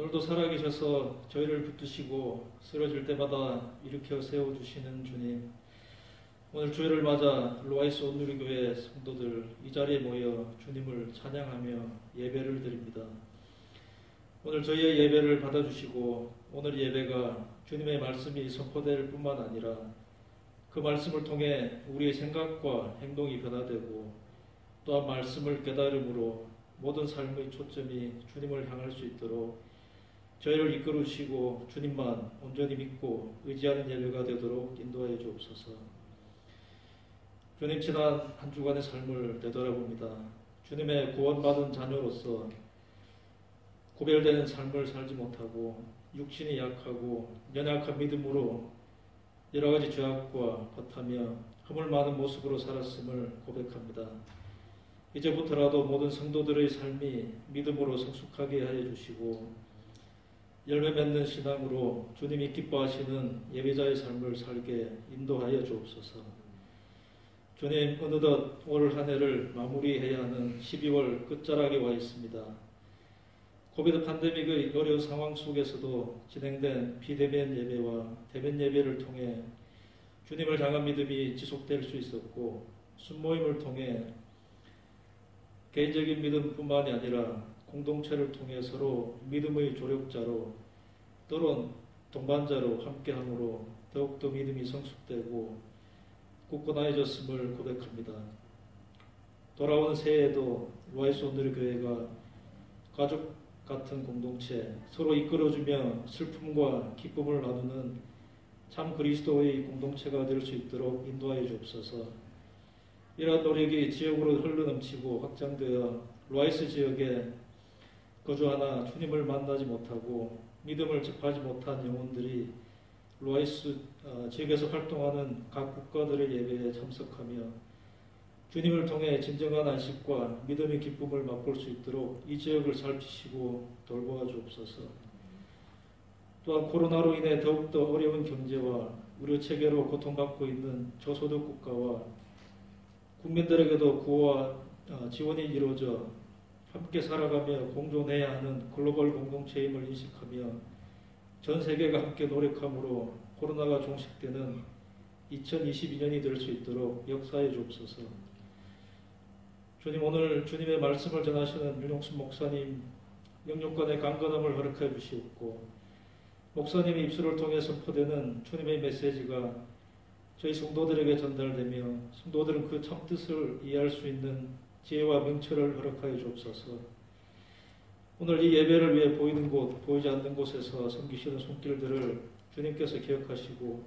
오늘도 살아계셔서 저희를 붙드시고 쓰러질 때마다 일으켜 세워주시는 주님, 오늘 주일을 맞아 로아이스 온누리교회 성도들 이 자리에 모여 주님을 찬양하며 예배를 드립니다. 오늘 저희의 예배를 받아주시고 오늘 예배가 주님의 말씀이 선포될 뿐만 아니라 그 말씀을 통해 우리의 생각과 행동이 변화되고 또한 말씀을 깨달음으로 모든 삶의 초점이 주님을 향할 수 있도록 저희를 이끌으시고 주님만 온전히 믿고 의지하는 예배가 되도록 인도하여 주옵소서. 주님, 지난 한 주간의 삶을 되돌아봅니다. 주님의 구원받은 자녀로서 구별되는 삶을 살지 못하고 육신이 약하고 연약한 믿음으로 여러 가지 죄악과 허타며 허물 많은 모습으로 살았음을 고백합니다. 이제부터라도 모든 성도들의 삶이 믿음으로 성숙하게 하여 주시고 열매 맺는 신앙으로 주님이 기뻐하시는 예배자의 삶을 살게 인도하여 주옵소서. 주님, 어느덧 올 한 해를 마무리해야 하는 12월 끝자락에 와 있습니다. 코비드 팬데믹의 어려운 상황 속에서도 진행된 비대면 예배와 대면 예배를 통해 주님을 향한 믿음이 지속될 수 있었고, 순모임을 통해 개인적인 믿음뿐만이 아니라 공동체를 통해 서로 믿음의 조력자로 또는 동반자로 함께함으로 더욱더 믿음이 성숙되고 굳건해졌음을 고백합니다. 돌아오는 새해에도 로아이스 온누리교회가 가족 같은 공동체, 서로 이끌어주며 슬픔과 기쁨을 나누는 참 그리스도의 공동체가 될 수 있도록 인도하여 주옵소서. 이러한 노력이 지역으로 흘러넘치고 확장되어 로아이스 지역에 거주하나 주님을 만나지 못하고 믿음을 접하지 못한 영혼들이 로아이스 지역에서 활동하는 각 국가들의 예배에 참석하며 주님을 통해 진정한 안식과 믿음의 기쁨을 맛볼 수 있도록 이 지역을 살피시고 돌보아 주옵소서. 또한 코로나로 인해 더욱더 어려운 경제와 의료 체계로 고통받고 있는 저소득 국가와 국민들에게도 구호와 지원이 이루어져 함께 살아가며 공존해야 하는 글로벌 공동체임을 인식하며 전 세계가 함께 노력함으로 코로나가 종식되는 2022년이 될 수 있도록 역사해 주옵소서. 주님, 오늘 주님의 말씀을 전하시는 윤용순 목사님 영육간의 강건함을 허락하여 주시옵고, 목사님의 입술을 통해 선포되는 주님의 메시지가 저희 성도들에게 전달되며 성도들은 그 참뜻을 이해할 수 있는 지혜와 명철을 허락하여 주옵소서. 오늘 이 예배를 위해 보이는 곳, 보이지 않는 곳에서 섬기시는 손길들을 주님께서 기억하시고,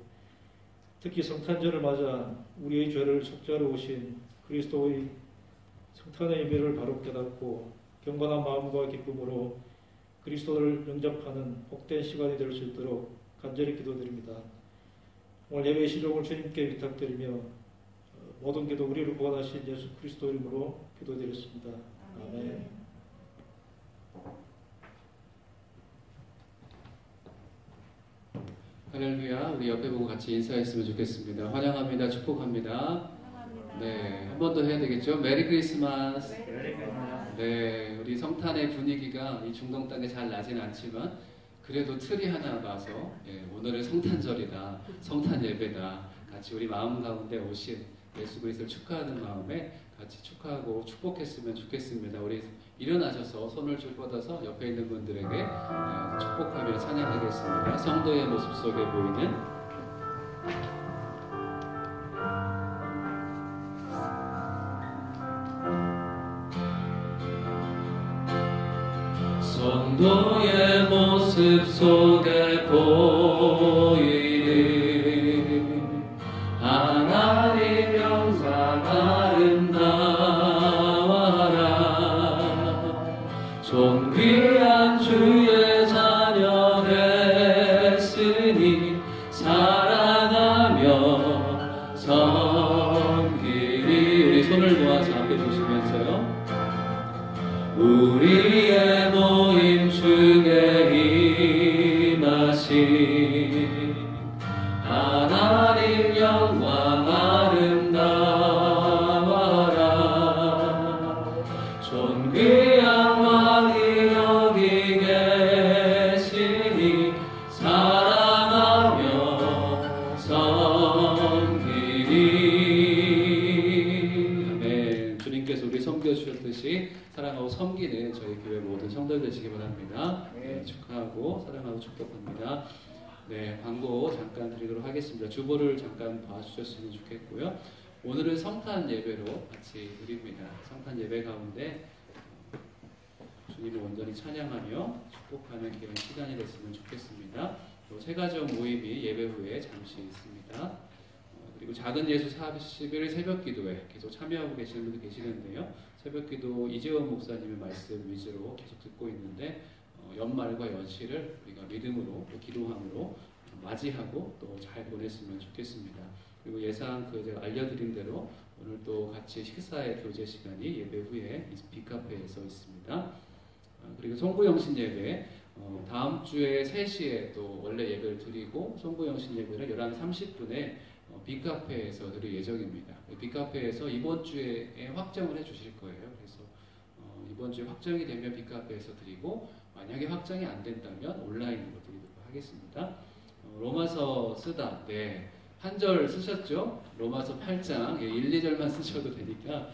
특히 성탄절을 맞아 우리의 죄를 속죄하러 오신 그리스도의 성탄의 의미를 바로 깨닫고 경건한 마음과 기쁨으로 그리스도를 영접하는 복된 시간이 될 수 있도록 간절히 기도드립니다. 오늘 예배의 시종을 주님께 위탁드리며 모든 기도 우리를 구원하신 예수 그리스도 이름으로 기도드렸습니다. 아멘. 할렐루야. 우리 옆에 보고 같이 인사했으면 좋겠습니다. 환영합니다. 축복합니다. 네, 한 번 더 해야 되겠죠? 메리 크리스마스. 네, 우리 성탄의 분위기가 이 중동 땅에 잘 나진 않지만 그래도 틀이 하나 봐서 오늘은 성탄절이다, 성탄 예배다, 같이 우리 마음 가운데 오신 예수 그리스도를 축하하는 마음에 같이 축하하고 축복했으면 좋겠습니다. 우리 일어나셔서 손을 쭉 뻗어서 옆에 있는 분들에게 축복하며 찬양하겠습니다. 성도의 모습 속에 보이는 성도의 모습 속에 보이는 하나님 영상 아름다워라. 존귀한 주의 자녀 됐으니 사랑하며 섬기리. 우리 손을 모아서 함께 보시면서요. 우리의 모임 중에 임하신 하나님 영광 아름다워라. 존귀한 왕이 여기 계시니 사랑하고 섬기는 저희 교회 모든 성도들 되시기 바랍니다. 네, 축하하고 사랑하고 축복합니다. 네, 광고 잠깐 드리도록 하겠습니다. 주보를 잠깐 봐주셨으면 좋겠고요. 오늘은 성탄 예배로 같이 드립니다. 성탄 예배 가운데 주님을 온전히 찬양하며 축복하는 귀한 시간이 됐으면 좋겠습니다. 또 새가족 모임이 예배 후에 잠시 있습니다. 그리고 작은 예수 40일 새벽 기도에 계속 참여하고 계시는 분들 계시는데요. 새벽 기도 이재원 목사님의 말씀 위주로 계속 듣고 있는데 연말과 연시를 우리가 믿음으로 또 기도함으로 맞이하고 또 잘 보냈으면 좋겠습니다. 그리고 예상 제가 알려드린 대로 오늘 또 같이 식사의 교제 시간이 예배 후에 빅카페에서 있습니다. 그리고 송구영신 예배 다음 주에 3시에 또 원래 예배를 드리고 송구영신 예배를 11시 30분에 빅카페에서 드릴 예정입니다. 빅카페에서 이번 주에 확정을 해주실 거예요. 그래서 이번 주에 확정이 되면 빅카페에서 드리고 만약에 확정이 안 된다면 온라인으로 드리도록 하겠습니다. 로마서 쓰다. 네. 한 절 쓰셨죠? 로마서 8장 1, 2절만 쓰셔도 되니까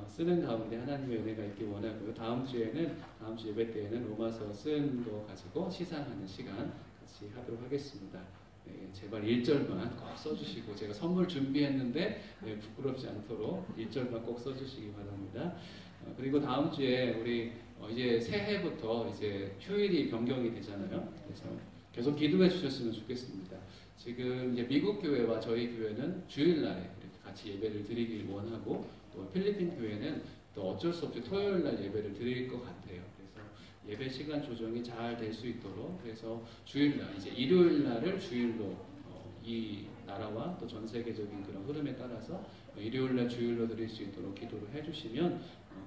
쓰는 가운데 하나님의 은혜가 있길 원하고요. 다음 주 예배 때에는 로마서 쓴 거 가지고 시상하는 시간 같이 하도록 하겠습니다. 네, 제발 1절만 꼭 써주시고 제가 선물 준비했는데 네, 부끄럽지 않도록 1절만 꼭 써주시기 바랍니다. 그리고 다음 주에 우리 이제 새해부터 이제 휴일이 변경이 되잖아요. 그래서 계속 기도해 주셨으면 좋겠습니다. 지금 이제 미국 교회와 저희 교회는 주일날에 이렇게 같이 예배를 드리길 원하고 또 필리핀 교회는 또 어쩔 수 없이 토요일날 예배를 드릴 것 같아요. 그래서 예배 시간 조정이 잘 될 수 있도록 그래서 주일날 이제 일요일날을 주일로 이 나라와 또 전 세계적인 그런 흐름에 따라서 일요일날 주일로 드릴 수 있도록 기도를 해주시면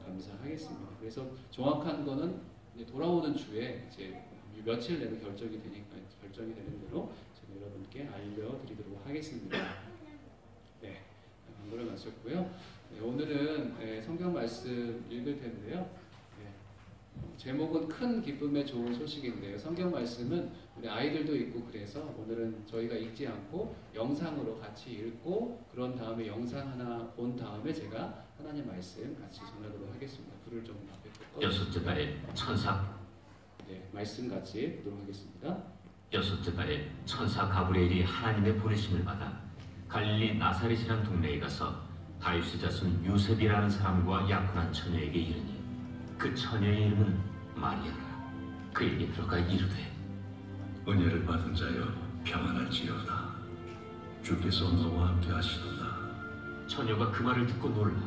감사하겠습니다. 그래서 정확한 거는 이제 돌아오는 주에 이제 며칠 내로 결정이 되는 대로 제가 여러분께 알려드리도록 하겠습니다. 네, 광고를 마쳤고요. 네, 오늘은 성경 말씀 읽을 텐데요. 네, 제목은 큰 기쁨의 좋은 소식인데요. 성경 말씀은 우리 아이들도 있고 그래서 오늘은 저희가 읽지 않고 영상으로 같이 읽고 그런 다음에 영상 하나 본 다음에 제가 하나님 말씀 같이 전하도록 하겠습니다. 불을 좀 앞에 끄고. 여섯째 달에 천사. 네, 말씀 같이 보도록 하겠습니다. 여섯째 달에 천사 가브리엘이 하나님의 보내심을 받아 갈릴리 나사렛이라는 동네에 가서 다윗의 자손 요셉이라는 사람과 약혼한 처녀에게 이르니 그 처녀의 이름은 마리아라. 그에게 들어가 이르되 은혜를 받은 자여 평안할지어다. 주께서 너와 함께 하시도다. 처녀가 그 말을 듣고 놀라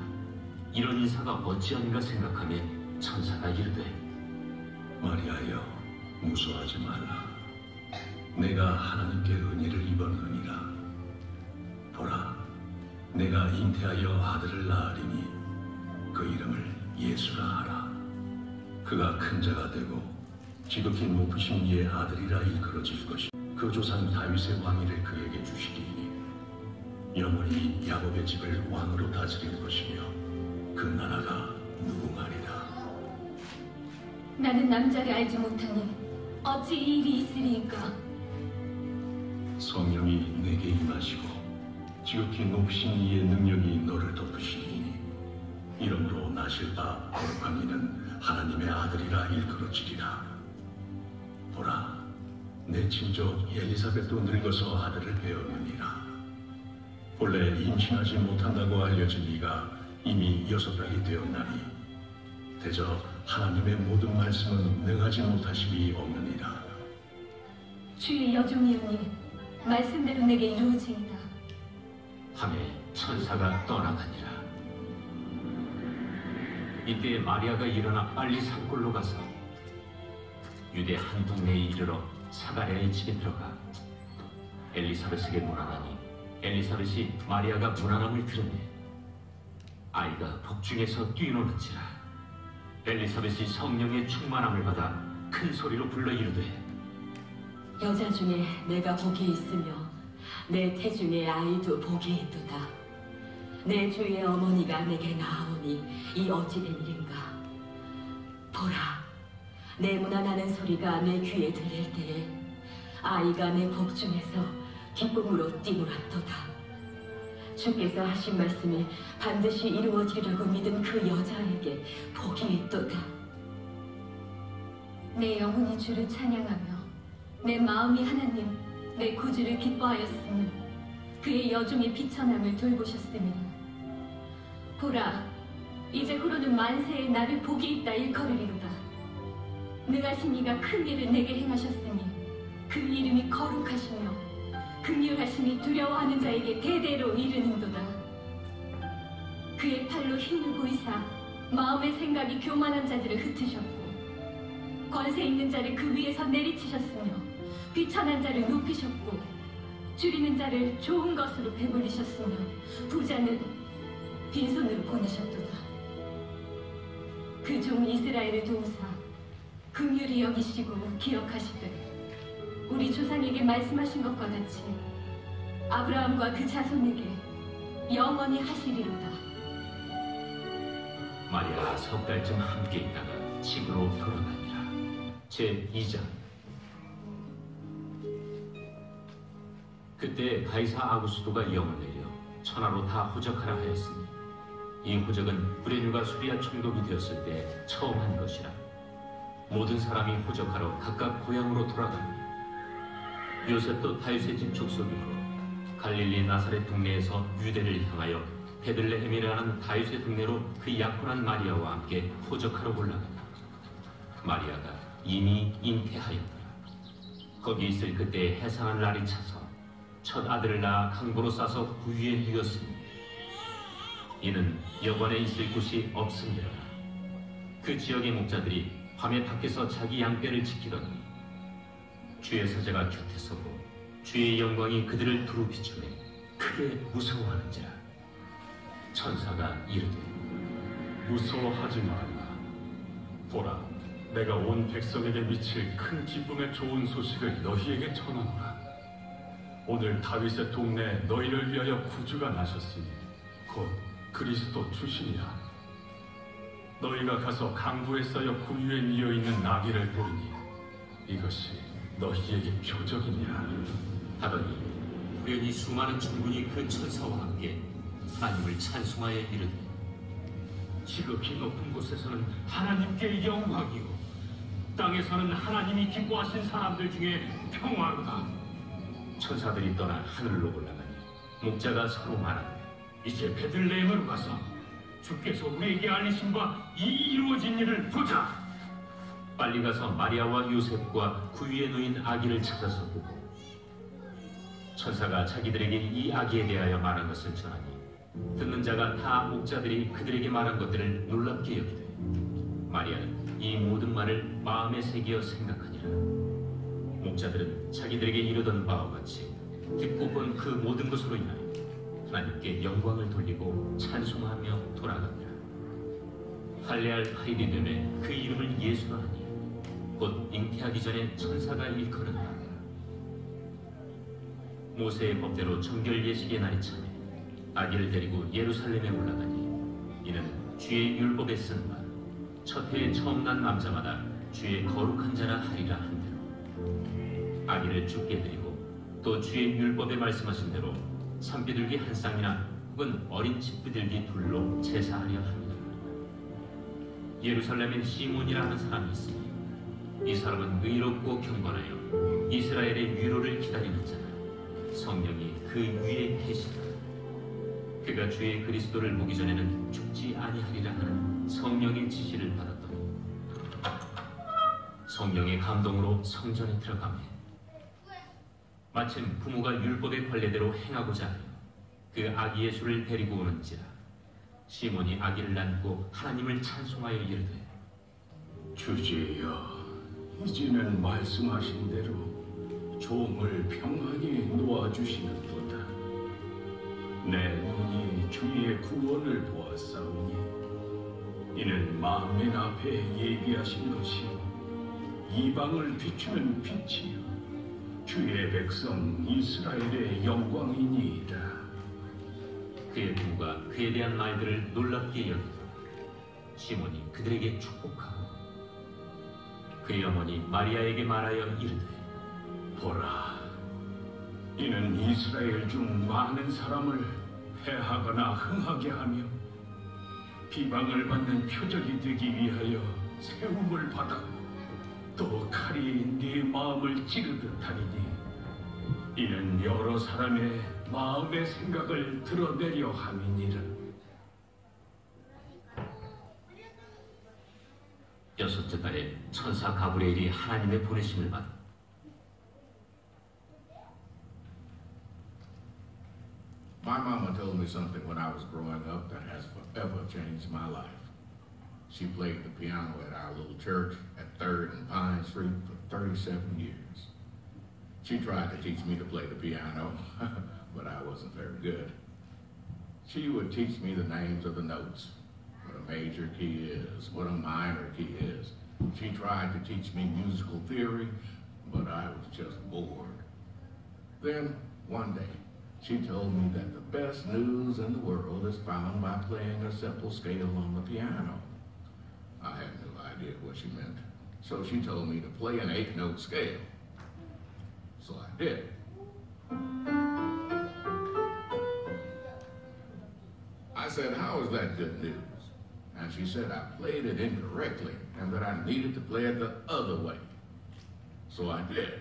이런 인사가 어찌한가 생각하며 천사가 이르되 마리아여 무서워하지 말라. 내가 하나님께 은혜를 입었느니라. 보라, 내가 잉태하여 아들을 낳으리니 그 이름을 예수라 하라. 그가 큰 자가 되고 지극히 높으신 이의 아들이라 일컬어질 것이 그 조상 다윗의 왕위를 그에게 주시리니 영원히 야곱의 집을 왕으로 다스릴 것이며 그 나라가 무궁하리라. 나는 남자를 알지 못하니 어찌 이 일이 있으리이까? 성령이 내게 임하시고 지극히 높으신 이의 능력이 너를 덮으시니 이러므로 나실 바 거룩한 이는 하나님의 아들이라 일컬어지리라. 보라, 내 친족 엘리사벳도 늙어서 아들을 배었느니라. 본래 임신하지 못한다고 알려진 이가 이미 6달이 되었나니 대저 하나님의 모든 말씀은 능하지 못하심이 없느니라. 주의 여종이오니 말씀대로 내게 이루어지이다. 하며 천사가 떠나가니라. 이때 마리아가 일어나 빨리 산골로 가서 유대 한 동네에 이르러 사가랴의 집에 들어가 엘리사벳에게 문안하니 엘리사벳이 마리아가 문안함을 들으니 아이가 복중에서 뛰노는지라. 엘리사벳이 성령의 충만함을 받아 큰 소리로 불러 이르되 여자 중에 내가 복이 있으며 내 태중의 아이도 복이 있도다. 내 주의 어머니가 내게 나아오니 이 어찌된 일인가? 보라, 내 문안하는 소리가 내 귀에 들릴 때에 아이가 내 복중에서 기쁨으로 뛰놀았도다. 주께서 하신 말씀이 반드시 이루어지리라고 믿은 그 여자에게 복이 있도다. 내 영혼이 주를 찬양하며 내 마음이 하나님 내 구주를 기뻐하였으니 그의 여종의 비천함을 돌보셨으니 보라 이제 후로는 만세에 나를 복이 있다 일컬으리로다. 능하신 이가 큰 일을 내게 행하셨으니 그 이름이 거룩하시며 긍휼하심이 두려워하는 자에게 대대로 이르는도다. 그의 팔로 힘을 보이사 마음의 생각이 교만한 자들을 흩으셨고 권세 있는 자를 그 위에서 내리치셨으며 비천한 자를 높이셨고 줄이는 자를 좋은 것으로 배불리셨으며 부자는 빈손으로 보내셨도다. 그 종 이스라엘을 도우사 긍휼히 여기시고 기억하시되 우리 조상에게 말씀하신 것과 같이 아브라함과 그 자손에게 영원히 하시리로다. 마리아가 석 달쯤 함께 있다가 집으로 돌아가니라. 제2장. 그때 가이사 아구스도가 영을 내려 천하로 다 호적하라 하였으니 이 호적은 브레뉴가 수리아 총독이 되었을 때 처음 한 것이라. 모든 사람이 호적하러 각각 고향으로 돌아가니 요셉도 다윗의 집 족속이므로 갈릴리 나사렛 동네에서 유대를 향하여 베들레헴이라는 다윗의 동네로 그 약혼한 마리아와 함께 호적하러 올라가니 마리아가 이미 잉태하였더라. 거기 있을 그때 해상한 날이 차서 첫 아들을 낳아 강보로 싸서 구유에 누였으니 이는 여관에 있을 곳이 없음이라. 그 지역의 목자들이 밤에 밖에서 자기 양떼를 지키더니 주의 사자가 곁에 서고 주의 영광이 그들을 두루 비추매 크게 무서워하는지라. 천사가 이르되 무서워하지 말라. 보라, 내가 온 백성에게 미칠 큰 기쁨의 좋은 소식을 너희에게 전하노라. 오늘 다윗의 동네에 너희를 위하여 구주가 나셨으니 곧 그리스도 주시니라. 너희가 가서 강부에 쌓여 구유에 뉘어 있는 나귀를 보리니 이것이 너희에게 표적이니라 하더니 우연히 수많은 천군이 그 천사와 함께 하나님을 찬송하여 이르되 지극히 높은 곳에서는 하나님께 영광이요 땅에서는 하나님이 기뻐하신 사람들 중에 평화로다. 천사들이 떠나 하늘로 올라가니 목자가 서로 말하되 이제 베들레헴으로 가서 주께서 우리에게 알리신 바 이 이루어진 일을 보자. 빨리 가서 마리아와 요셉과 구유에 놓인 아기를 찾아서 보고 천사가 자기들에게 이 아기에 대하여 말한 것을 전하니 듣는 자가 다 목자들이 그들에게 말한 것들을 놀랍게 여기되 마리아는 이 모든 말을 마음에 새기어 생각하니라. 목자들은 자기들에게 이르던 바와 같이 듣고 본 그 모든 것으로 인하여 하나님께 영광을 돌리고 찬송하며 돌아갑니다. 할례할 8일이 되매 그 이름을 예수라 하니 곧 잉태하기 전에 천사가 일컬은다. 모세의 법대로 정결 예식의 날이 차매 아기를 데리고 예루살렘에 올라가니 이는 주의 율법에 쓴 바 첫 해에 처음 난 남자마다 주의 거룩한 자라 하리라 한대로 아기를 죽게 드리고 또 주의 율법에 말씀하신 대로 산비둘기 한 쌍이나 혹은 어린 집비둘기 둘로 제사하려 합니다. 예루살렘엔 시몬이라 하는 사람이 있으니 이 사람은 의롭고 경건하여 이스라엘의 위로를 기다리는 자라. 성령이 그 위에 계시다. 그가 주의 그리스도를 보기 전에는 죽지 아니하리라 하는 성령의 지시를 받았더니 성령의 감동으로 성전에 들어가매 마침 부모가 율법의 관례대로 행하고자 하여 그 아기 예수를 데리고 오는지라. 시몬이 아기를 안고 하나님을 찬송하여 이르되 주제여, 이제는 말씀하신 대로 종을 평안히 놓아주시는도다. 내 눈이 주의 구원을 보았사오니 이는 만민 앞에 예비하신 것이요 이방을 비추는 빛이요 주의 백성 이스라엘의 영광이니이다. 그의 부모가 그에 대한 말들을 놀랍게 여기고 시몬이 그들에게 축복하고 그의 어머니 마리아에게 말하여 이르되 보라, 이는 이스라엘 중 많은 사람을 패하거나 흥하게 하며 비방을 받는 표적이 되기 위하여 세움을 받아 또 칼이 네 마음을 찌르듯 하리니 이는 여러 사람의 마음의 생각을 드러내려 함이니라. 여섯째 달에 천사 가브리엘이 하나님의 보내심을 받아 My mama told me something when I was growing up that has forever changed my life. She played the piano at our little church at 3rd and Pine Street for 37 years. She tried to teach me to play the piano, but I wasn't very good. She would teach me the names of the notes, what a major key is, what a minor key is. She tried to teach me musical theory, but I was just bored. Then, one day, she told me that the best news in the world is found by playing a simple scale on the piano. I had no idea what she meant, so she told me to play an 8-note scale. So I did. I said, "How is that good news?" And she said I played it incorrectly and that I needed to play it the other way. So I did.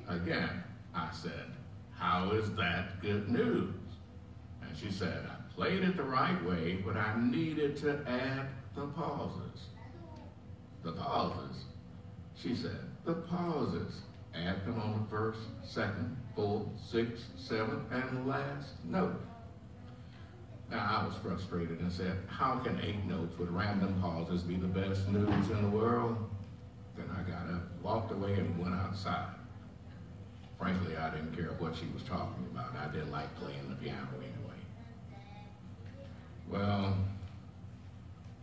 Again, I said, "How is that good news?" And she said, "I played it the right way, but I needed to add the pauses." The pauses? She said, "The pauses. Add them on the first, second, fourth, sixth, seventh, and last note." Now, I was frustrated and said, "How can 8 notes with random pauses be the best news in the world?" Then I got up, walked away, and went outside. Frankly, I didn't care what she was talking about. I didn't like playing the piano anyway. Well,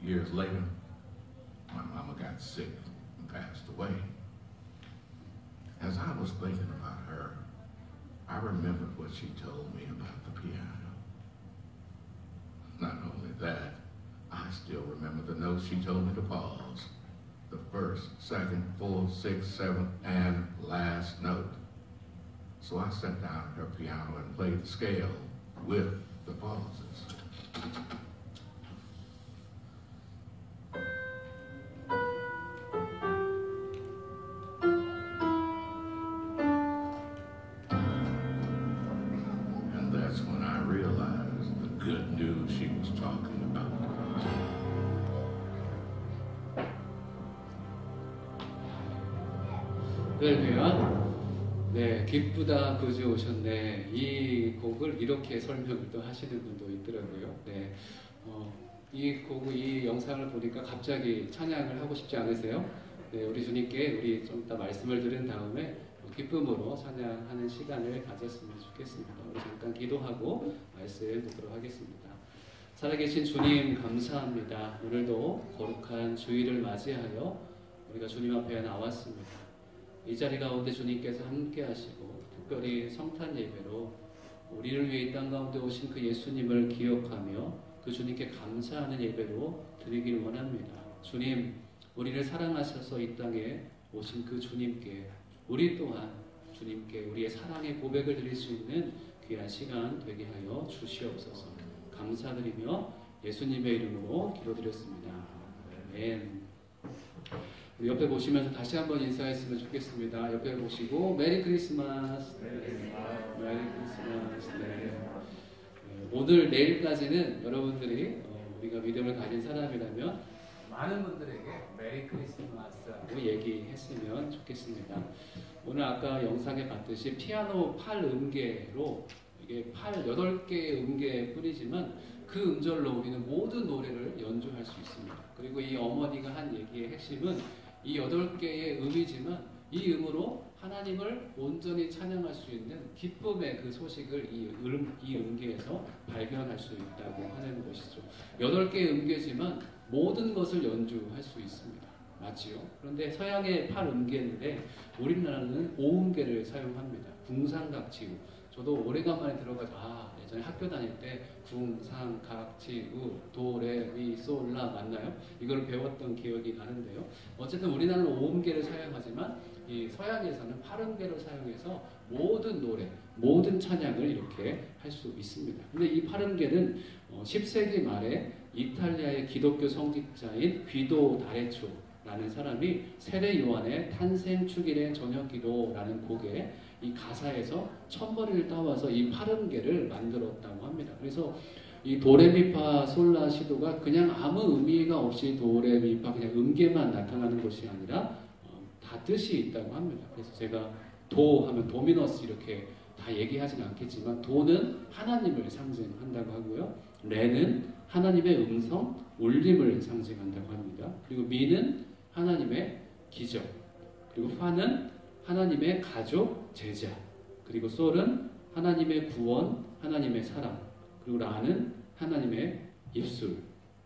years later, my mama got sick and passed away. As I was thinking about her, I remembered what she told me about the piano. Not only that, I still remember the notes she told me to pause. The first, second, fourth, sixth, seventh, and last note. So I sat down at her piano and played the scale with the pauses. And that's when I realized the good news she was talking about. 할렐루야. 네, 기쁘다 구주 오셨네. 이 곡을 이렇게 설명을 또 하시는 분도 있더라고요. 네, 이 곡, 이 영상을 보니까 갑자기 찬양을 하고 싶지 않으세요? 네, 우리 주님께 우리 좀 이따 말씀을 들은 다음에 기쁨으로 찬양하는 시간을 가졌으면 좋겠습니다. 우리 잠깐 기도하고 말씀 듣도록 하겠습니다. 살아계신 주님 감사합니다. 오늘도 거룩한 주일을 맞이하여 우리가 주님 앞에 나왔습니다. 이 자리 가운데 주님께서 함께 하시고 특별히 성탄 예배로 우리를 위해 이 땅 가운데 오신 그 예수님을 기억하며 그 주님께 감사하는 예배로 드리길 원합니다. 주님, 우리를 사랑하셔서 이 땅에 오신 그 주님께 우리 또한 주님께 우리의 사랑의 고백을 드릴 수 있는 귀한 시간 되게 하여 주시옵소서. 감사드리며 예수님의 이름으로 기도드렸습니다. 아멘. 우리 옆에 보시면서 다시 한번 인사했으면 좋겠습니다. 옆에 보시고 메리 크리스마스. 메리 크리스마스. 네. 오늘 내일까지는 여러분들이 우리가 믿음을 가진 사람이라면 많은 분들에게 메리 크리스마스라고 얘기했으면 좋겠습니다. 오늘 아까 영상에 봤듯이 피아노 8음계로 이게 8개의 음계뿐이지만 그 음절로 우리는 모든 노래를 연주할 수 있습니다. 그리고 이 어머니가 한 얘기의 핵심은 이 8개의 음이지만 이 음으로 하나님을 온전히 찬양할 수 있는 기쁨의 그 소식을 이 음계에서 발견할 수 있다고 하는 것이죠. 8개의 음계지만 모든 것을 연주할 수 있습니다. 맞지요? 그런데 서양의 8음계인데 우리나라는 5음계를 사용합니다. 궁상각지우, 저도 오래간만에 들어가지고 예전에 학교 다닐 때 궁, 상, 각, 지, 우, 도, 레, 미, 솔, 라 맞나요? 이걸 배웠던 기억이 나는데요. 어쨌든 우리나라는 5음계를 사용하지만 이 서양에서는 8음계를 사용해서 모든 노래, 모든 찬양을 이렇게 할 수 있습니다. 근데 이 8음계는 10세기 말에 이탈리아의 기독교 성직자인 귀도 다레초라는 사람이 세례 요한의 탄생 축일의 저녁기도라는 곡에 이 가사에서 첫머리를 따와서 이 8음계를 만들었다고 합니다. 그래서 이 도레미파 솔라 시도가 그냥 아무 의미가 없이 도레미파 그냥 음계만 나타나는 것이 아니라 다 뜻이 있다고 합니다. 그래서 제가 도 하면 도미너스 이렇게 다 얘기하지는 않겠지만 도는 하나님을 상징한다고 하고요. 레는 하나님의 음성, 울림을 상징한다고 합니다. 그리고 미는 하나님의 기적, 그리고 파는 하나님의 가족, 제자, 그리고 솔은 하나님의 구원, 하나님의 사랑, 그리고 라는 하나님의 입술,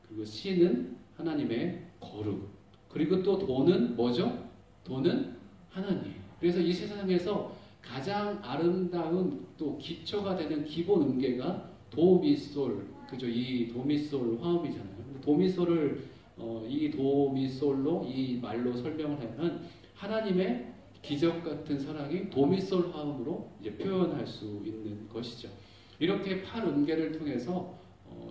그리고 시는 하나님의 거룩, 그리고 또 도는 뭐죠? 도는 하나님. 그래서 이 세상에서 가장 아름다운 또 기초가 되는 기본 음계가 도미솔, 그죠? 이 도미솔 화음이잖아요. 도미솔을 이 도미솔로 이 말로 설명을 하면 하나님의 기적 같은 사랑이 도미솔 화음으로 이제 표현할 수 있는 것이죠. 이렇게 8음계를 통해서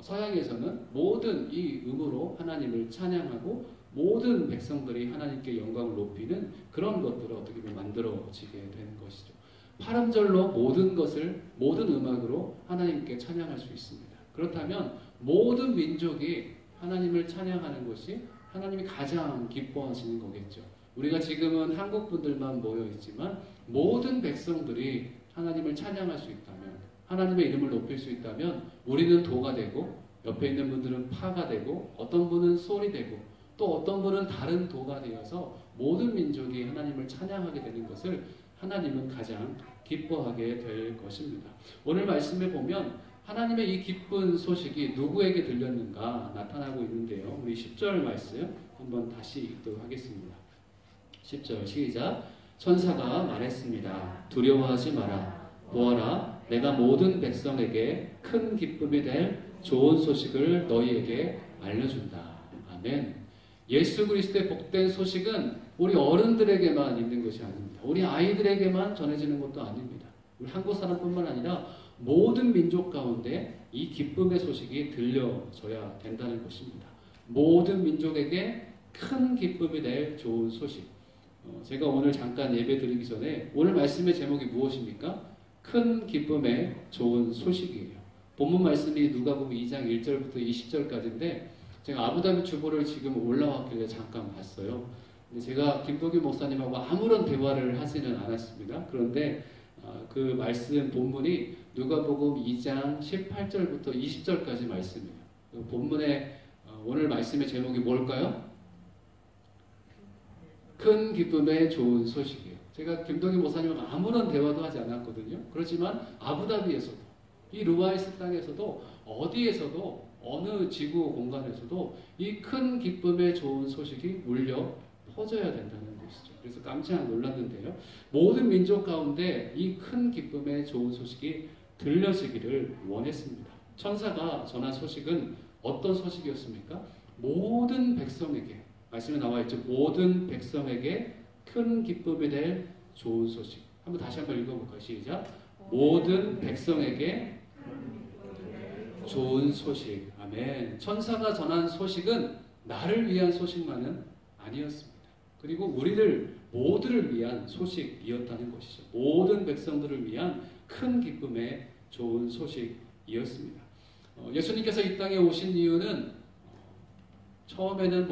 서양에서는 모든 이 음으로 하나님을 찬양하고 모든 백성들이 하나님께 영광을 높이는 그런 것들을 어떻게 보면 만들어지게 되는 것이죠. 8음절로 모든 것을 모든 음악으로 하나님께 찬양할 수 있습니다. 그렇다면 모든 민족이 하나님을 찬양하는 것이 하나님이 가장 기뻐하시는 거겠죠. 우리가 지금은 한국 분들만 모여 있지만 모든 백성들이 하나님을 찬양할 수 있다면, 하나님의 이름을 높일 수 있다면 우리는 도가 되고 옆에 있는 분들은 파가 되고 어떤 분은 솔이 되고 또 어떤 분은 다른 도가 되어서 모든 민족이 하나님을 찬양하게 되는 것을 하나님은 가장 기뻐하게 될 것입니다. 오늘 말씀에 보면 하나님의 이 기쁜 소식이 누구에게 들렸는가 나타나고 있는데요. 우리 10절 말씀 한번 다시 읽도록 하겠습니다. 10절 시작. 천사가 말했습니다. 두려워하지 마라. 보아라, 내가 모든 백성에게 큰 기쁨이 될 좋은 소식을 너희에게 알려준다. 아멘. 예수 그리스도의 복된 소식은 우리 어른들에게만 있는 것이 아닙니다. 우리 아이들에게만 전해지는 것도 아닙니다. 우리 한국 사람뿐만 아니라 모든 민족 가운데 이 기쁨의 소식이 들려져야 된다는 것입니다. 모든 민족에게 큰 기쁨이 될 좋은 소식. 제가 오늘 잠깐 예배 드리기 전에 오늘 말씀의 제목이 무엇입니까? 큰 기쁨의 좋은 소식이에요. 본문 말씀이 누가복음 2장 1절부터 20절까지인데 제가 아부다비 주보를 지금 올라왔길래 잠깐 봤어요. 근데 제가 김도규 목사님하고 아무런 대화를 하지는 않았습니다. 그런데 그 말씀 본문이 누가복음 2장 18절부터 20절까지 말씀이에요. 그 본문의 오늘 말씀의 제목이 뭘까요? 큰 기쁨의 좋은 소식이에요. 제가 김동희 목사님과 아무런 대화도 하지 않았거든요. 그렇지만 아부다비에서도 이 루아이스 땅에서도 어디에서도 어느 지구 공간에서도 이 큰 기쁨의 좋은 소식이 울려 퍼져야 된다는 것이죠. 그래서 깜짝 놀랐는데요. 모든 민족 가운데 이 큰 기쁨의 좋은 소식이 들려지기를 원했습니다. 천사가 전한 소식은 어떤 소식이었습니까? 모든 백성에게, 말씀에 나와 있죠. 모든 백성에게 큰 기쁨이 될 좋은 소식. 한번 다시 한번 읽어볼까요? 시작. 모든 백성에게 좋은 소식. 아멘. 천사가 전한 소식은 나를 위한 소식만은 아니었습니다. 그리고 우리들 모두를 위한 소식이었다는 것이죠. 모든 백성들을 위한 큰 기쁨의 좋은 소식이었습니다. 예수님께서 이 땅에 오신 이유는 처음에는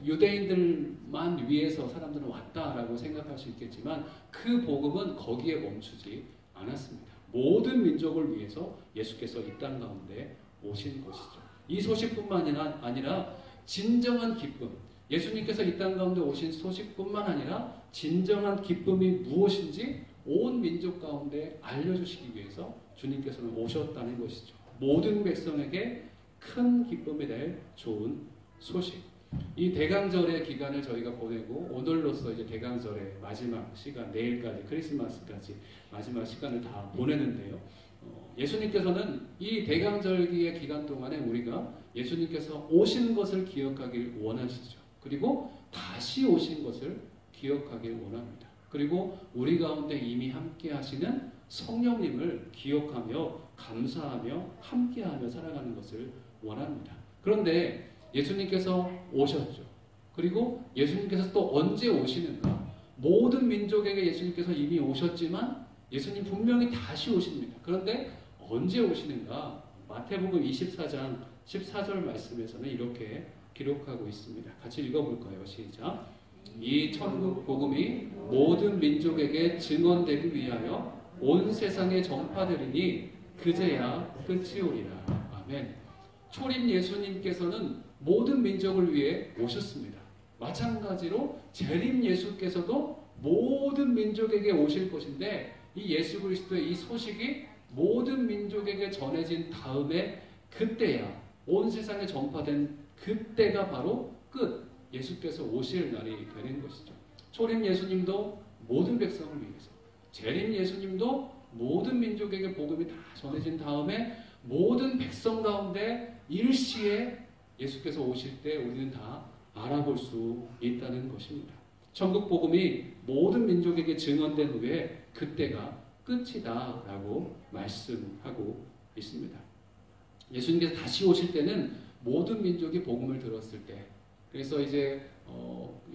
유대인들만 위해서 사람들은 왔다라고 생각할 수 있겠지만 그 복음은 거기에 멈추지 않았습니다. 모든 민족을 위해서 예수께서 이 땅 가운데 오신 것이죠. 이 소식뿐만 아니라 진정한 기쁨, 예수님께서 이 땅 가운데 오신 소식뿐만 아니라 진정한 기쁨이 무엇인지 온 민족 가운데 알려주시기 위해서 주님께서는 오셨다는 것이죠. 모든 백성에게 큰 기쁨이 될 좋은 소식. 이 대강절의 기간을 저희가 보내고 오늘로써 이제 대강절의 마지막 시간, 내일까지 크리스마스까지 마지막 시간을 다 보내는데요. 예수님께서는 이 대강절기의 기간 동안에 우리가 예수님께서 오신 것을 기억하길 원하시죠. 그리고 다시 오신 것을 기억하길 원합니다. 그리고 우리 가운데 이미 함께 하시는 성령님을 기억하며 감사하며 함께하며 살아가는 것을 원합니다. 그런데 예수님께서 오셨죠. 그리고 예수님께서 또 언제 오시는가? 모든 민족에게 예수님께서 이미 오셨지만 예수님 분명히 다시 오십니다. 그런데 언제 오시는가? 마태복음 24장 14절 말씀에서는 이렇게 기록하고 있습니다. 같이 읽어볼까요? 시작. 이 천국 복음이 모든 민족에게 증언되기 위하여 온 세상에 전파되리니 그제야 끝이 오리라. 아멘. 초림 예수님께서는 모든 민족을 위해 오셨습니다. 마찬가지로 재림 예수께서도 모든 민족에게 오실 것인데 이 예수 그리스도의 이 소식이 모든 민족에게 전해진 다음에 그때야 온 세상에 전파된 그때가 바로 끝 예수께서 오실 날이 되는 것이죠. 초림 예수님도 모든 백성을 위해서, 재림 예수님도 모든 민족에게 복음이 다 전해진 다음에 모든 백성 가운데 일시에 예수께서 오실 때 우리는 다 알아볼 수 있다는 것입니다. 천국 복음이 모든 민족에게 증언된 후에 그때가 끝이다 라고 말씀하고 있습니다. 예수님께서 다시 오실 때는 모든 민족이 복음을 들었을 때, 그래서 이제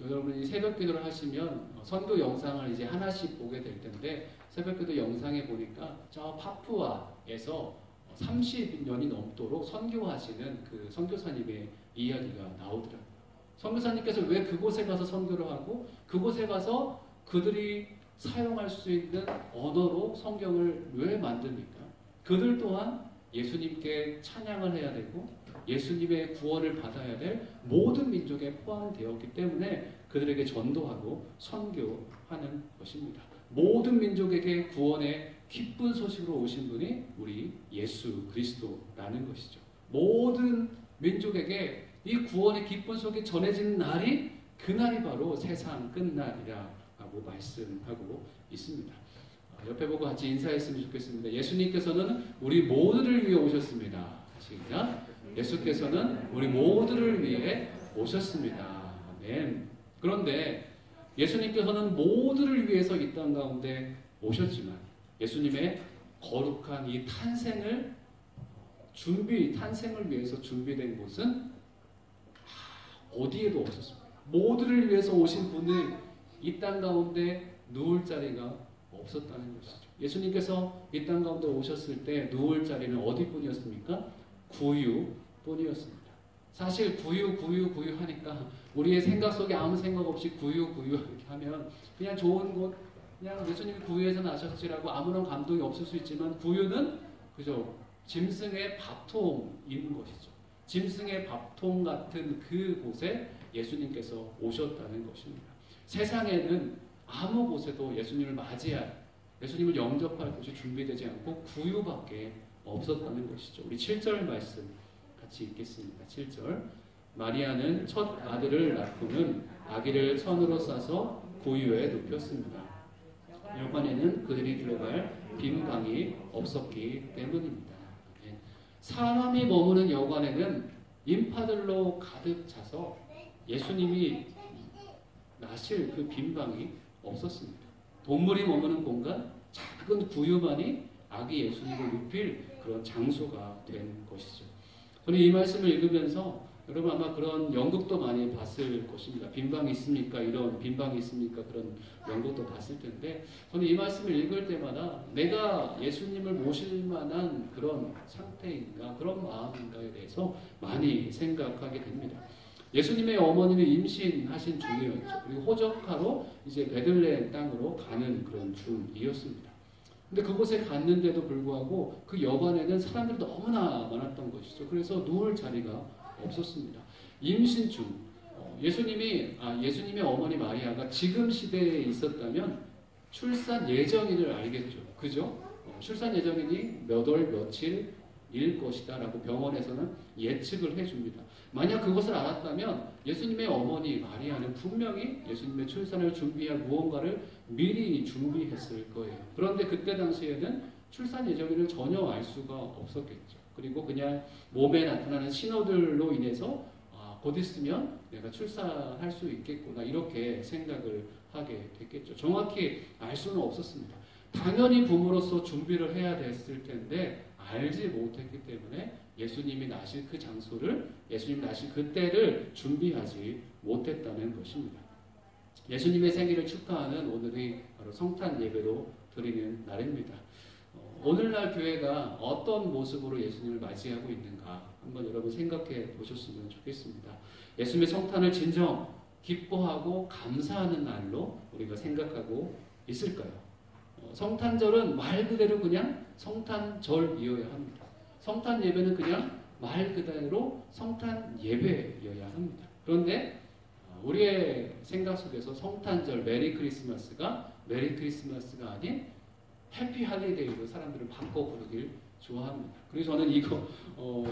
여러분이 새벽기도를 하시면 선교 영상을 이제 하나씩 보게 될 텐데 새벽기도 영상에 보니까 저 파푸아에서 30년이 넘도록 선교하시는 그 선교사님의 이야기가 나오더라고요. 선교사님께서 왜 그곳에 가서 선교를 하고 그곳에 가서 그들이 사용할 수 있는 언어로 성경을 왜 만듭니까? 그들 또한 예수님께 찬양을 해야 되고 예수님의 구원을 받아야 될 모든 민족에 포함되었기 때문에 그들에게 전도하고 선교하는 것입니다. 모든 민족에게 구원의 기쁜 소식으로 오신 분이 우리 예수 그리스도라는 것이죠. 모든 민족에게 이 구원의 기쁜 소식이 전해지는 날이 그날이 바로 세상 끝날이라고 말씀하고 있습니다. 옆에 보고 같이 인사했으면 좋겠습니다. 예수님께서는 우리 모두를 위해 오셨습니다. 시작. 예수께서는 우리 모두를 위해 오셨습니다. 아멘. 그런데 예수님께서는 모두를 위해서 이 땅 가운데 오셨지만 예수님의 거룩한 이 탄생을 위해서 준비된 곳은 어디에도 없었습니다. 모두를 위해서 오신 분을 이 땅 가운데 누울 자리가 없었다는 것이죠. 예수님께서 이 땅 가운데 오셨을 때 누울 자리는 어디뿐이었습니까? 구유뿐이었습니다. 사실 구유 하니까 우리의 생각 속에 아무 생각 없이 구유 이렇게 하면 그냥 좋은 곳, 그냥 예수님이 구유에서 나셨지라고 아무런 감동이 없을 수 있지만 구유는 그저 짐승의 밥통인 것이죠. 짐승의 밥통 같은 그곳에 예수님께서 오셨다는 것입니다. 세상에는 아무 곳에도 예수님을 맞이할, 예수님을 영접할 곳이 준비되지 않고 구유밖에 없었다는 것이죠. 우리 7절 말씀 같이 읽겠습니다. 7절. 마리아는 첫 아들을 낳고는 아기를 손으로 싸서 구유에 눕혔습니다. 여관에는 그들이 들어갈 빈 방이 없었기 때문입니다. 사람이 머무는 여관에는 인파들로 가득 차서 예수님이 나실 그 빈 방이 없었습니다. 동물이 머무는 공간, 작은 구유만이 아기 예수님을 눕힐 그런 장소가 된 것이죠. 저는 이 말씀을 읽으면서 여러분 아마 그런 연극도 많이 봤을 것입니다. 빈방이 있습니까? 이런 빈방이 있습니까? 그런 연극도 봤을 텐데 저는 이 말씀을 읽을 때마다 내가 예수님을 모실 만한 그런 상태인가, 그런 마음인가에 대해서 많이 생각하게 됩니다. 예수님의 어머니는 임신하신 중이었죠. 그리고 호적하러 이제 베들레헴 땅으로 가는 그런 중이었습니다. 근데 그곳에 갔는데도 불구하고 그 여관에는 사람들이 너무나 많았던 것이죠. 그래서 누울 자리가 없었습니다. 임신 중 예수님의 어머니 마리아가 지금 시대에 있었다면 출산 예정일을 알겠죠. 그죠? 출산 예정일이 몇 월 며칠 일 것이다 라고 병원에서는 예측을 해줍니다. 만약 그것을 알았다면 예수님의 어머니 마리아는 분명히 예수님의 출산을 준비할 무언가를 미리 준비했을 거예요. 그런데 그때 당시에는 출산 예정일을 전혀 알 수가 없었겠죠. 그리고 그냥 몸에 나타나는 신호들로 인해서 곧 있으면 내가 출산할 수 있겠구나 이렇게 생각을 하게 됐겠죠. 정확히 알 수는 없었습니다. 당연히 부모로서 준비를 해야 됐을 텐데 알지 못했기 때문에 예수님이 나실 그 장소를, 예수님이 나실 그때를 준비하지 못했다는 것입니다. 예수님의 생일을 축하하는 오늘이 바로 성탄 예배로 드리는 날입니다. 오늘날 교회가 어떤 모습으로 예수님을 맞이하고 있는가 한번 여러분 생각해 보셨으면 좋겠습니다. 예수님의 성탄을 진정 기뻐하고 감사하는 날로 우리가 생각하고 있을까요? 성탄절은 말 그대로 그냥 성탄절이어야 합니다. 성탄 예배는 그냥 말 그대로 성탄 예배여야 합니다. 그런데 우리의 생각 속에서 성탄절 메리 크리스마스가 아닌 해피 할리데이로 사람들은 바꿔 부르길 좋아합니다. 그래서 저는 이거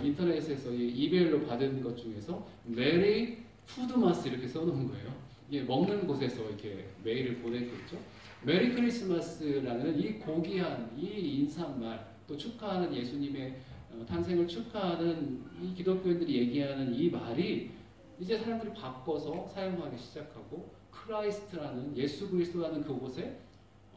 인터넷에서 이메일로 받은 것 중에서 메리 푸드마스 이렇게 써놓은 거예요. 이게 먹는 곳에서 이렇게 메일을 보냈겠죠. 메리 크리스마스라는 이 고귀한 이 인사말, 또 축하하는 예수님의 탄생을 축하하는 이 기독교인들이 얘기하는 이 말이 이제 사람들이 바꿔서 사용하기 시작하고 크라이스트라는 예수 그리스도라는 그곳에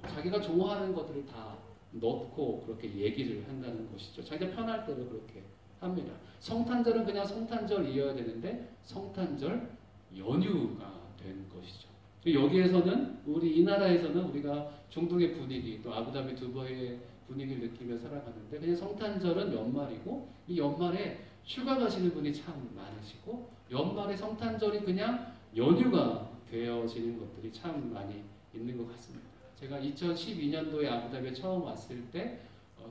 자기가 좋아하는 것들을 다 넣고 그렇게 얘기를 한다는 것이죠. 자기가 편할 대로 그렇게 합니다. 성탄절은 그냥 성탄절이어야 되는데 성탄절 연휴가 된 것이죠. 여기에서는 우리 이 나라에서는 우리가 중동의 분위기 또 아부다비 두바이의 분위기를 느끼며 살아가는데 그냥 성탄절은 연말이고 이 연말에 휴가 가시는 분이 참 많으시고 연말에 성탄절이 그냥 연휴가 되어지는 것들이 참 많이 있는 것 같습니다. 제가 2012년도에 아부다비에 처음 왔을 때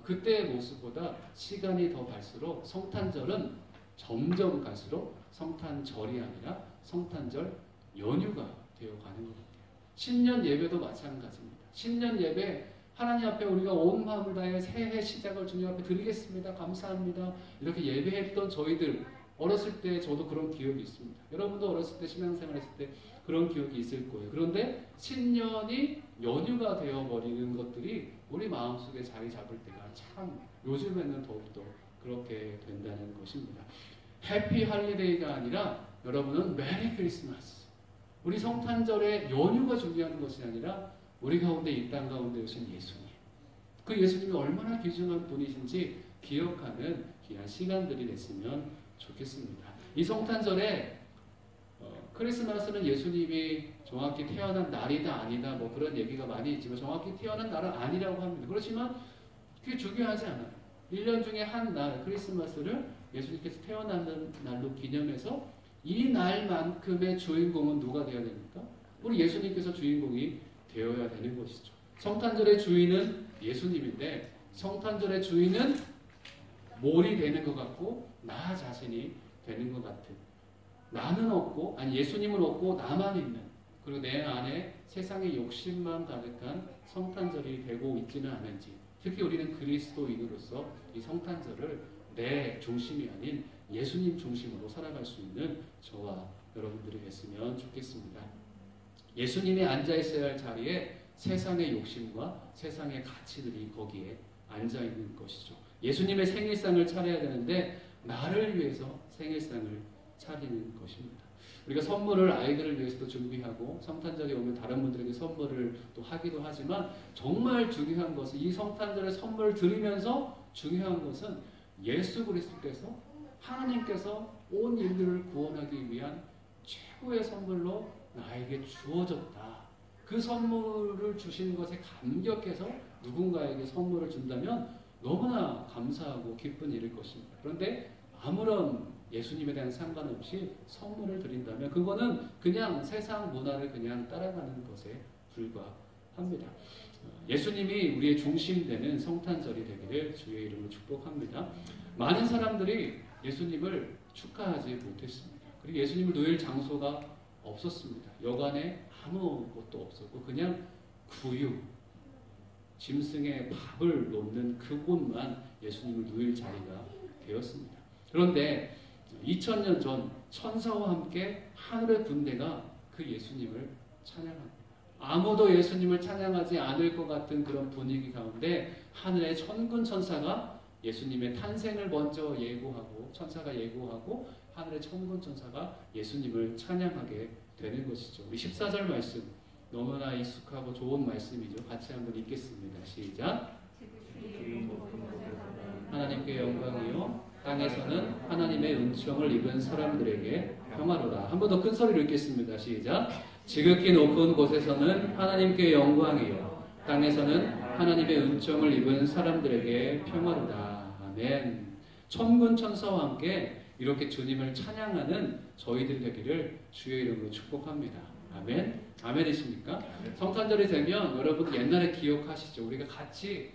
그때의 모습보다 시간이 더 갈수록 성탄절은 점점 갈수록 성탄절이 아니라 성탄절 연휴가 되어가는 것 같아요. 신년 예배도 마찬가지입니다. 신년 예배 하나님 앞에 우리가 온 마음을 다해 새해 시작을 주님 앞에 드리겠습니다. 감사합니다. 이렇게 예배했던 저희들 어렸을 때 저도 그런 기억이 있습니다. 여러분도 어렸을 때 신앙생활 했을 때 그런 기억이 있을 거예요. 그런데 신년이 연휴가 되어버리는 것들이 우리 마음속에 자리 잡을 때가 참 요즘에는 더욱더 그렇게 된다는 것입니다. 해피 할리데이가 아니라 여러분은 메리 크리스마스. 우리 성탄절에 연휴가 중요한 것이 아니라 우리 가운데 이 땅 가운데 오신 예수님. 그 예수님이 얼마나 귀중한 분이신지 기억하는 귀한 시간들이 됐으면 좋겠습니다. 이 성탄절에 크리스마스는 예수님이 정확히 태어난 날이다 아니다 뭐 그런 얘기가 많이 있지만 정확히 태어난 날은 아니라고 합니다. 그렇지만 그게 중요하지 않아요. 1년 중에 한 날 크리스마스를 예수님께서 태어나는 날로 기념해서 이 날만큼의 주인공은 누가 되어야 됩니까? 우리 예수님께서 주인공이 되어야 되는 것이죠. 성탄절의 주인은 예수님인데 성탄절의 주인은 몰이 되는 것 같고 나 자신이 되는 것 같은 나는 없고 아니 예수님은 없고 나만 있는 그리고 내 안에 세상의 욕심만 가득한 성탄절이 되고 있지는 않은지 특히 우리는 그리스도인으로서 이 성탄절을 내 중심이 아닌 예수님 중심으로 살아갈 수 있는 저와 여러분들이 됐으면 좋겠습니다. 예수님이 앉아있어야 할 자리에 세상의 욕심과 세상의 가치들이 거기에 앉아있는 것이죠. 예수님의 생일상을 차려야 되는데 나를 위해서 생일상을 차리는 것입니다. 우리가 선물을 아이들을 위해서도 준비하고 성탄절이 오면 다른 분들에게 선물을 또 하기도 하지만 정말 중요한 것은 이 성탄절에 선물을 드리면서 중요한 것은 예수 그리스도께서 하나님께서 온 인류를 구원하기 위한 최고의 선물로 나에게 주어졌다. 그 선물을 주신 것에 감격해서 누군가에게 선물을 준다면 너무나 감사하고 기쁜 일일 것입니다. 그런데 아무런 예수님에 대한 상관없이 선물을 드린다면 그거는 그냥 세상 문화를 그냥 따라가는 것에 불과합니다. 예수님이 우리의 중심되는 성탄절이 되기를 주의 이름으로 축복합니다. 많은 사람들이 예수님을 축하하지 못했습니다. 그리고 예수님을 놓일 장소가 없었습니다. 여관에 아무것도 없었고 그냥 구유, 짐승의 밥을 놓는 그곳만 예수님을 누일 자리가 되었습니다. 그런데 2000년 전 천사와 함께 하늘의 군대가 그 예수님을 찬양합니다. 아무도 예수님을 찬양하지 않을 것 같은 그런 분위기 가운데 하늘의 천군 천사가 예수님의 탄생을 먼저 예고하고, 천사가 예고하고 하늘의 천군 천사가 예수님을 찬양하게 되는 것이죠. 우리 14절 말씀 너무나 익숙하고 좋은 말씀이죠. 같이 한번 읽겠습니다. 시작. 하나님께 영광이요 땅에서는 하나님의 은총을 입은 사람들에게 평화로다. 한 번 더 큰 소리로 읽겠습니다. 시작. 지극히 높은 곳에서는 하나님께 영광이요 땅에서는 하나님의 은총을 입은 사람들에게 평화로다. 아멘. 천군 천사와 함께 이렇게 주님을 찬양하는 저희들 되기를 주의 이름으로 축복합니다. 아멘. 아멘이십니까? 성탄절이 되면 여러분 옛날에 기억하시죠? 우리가 같이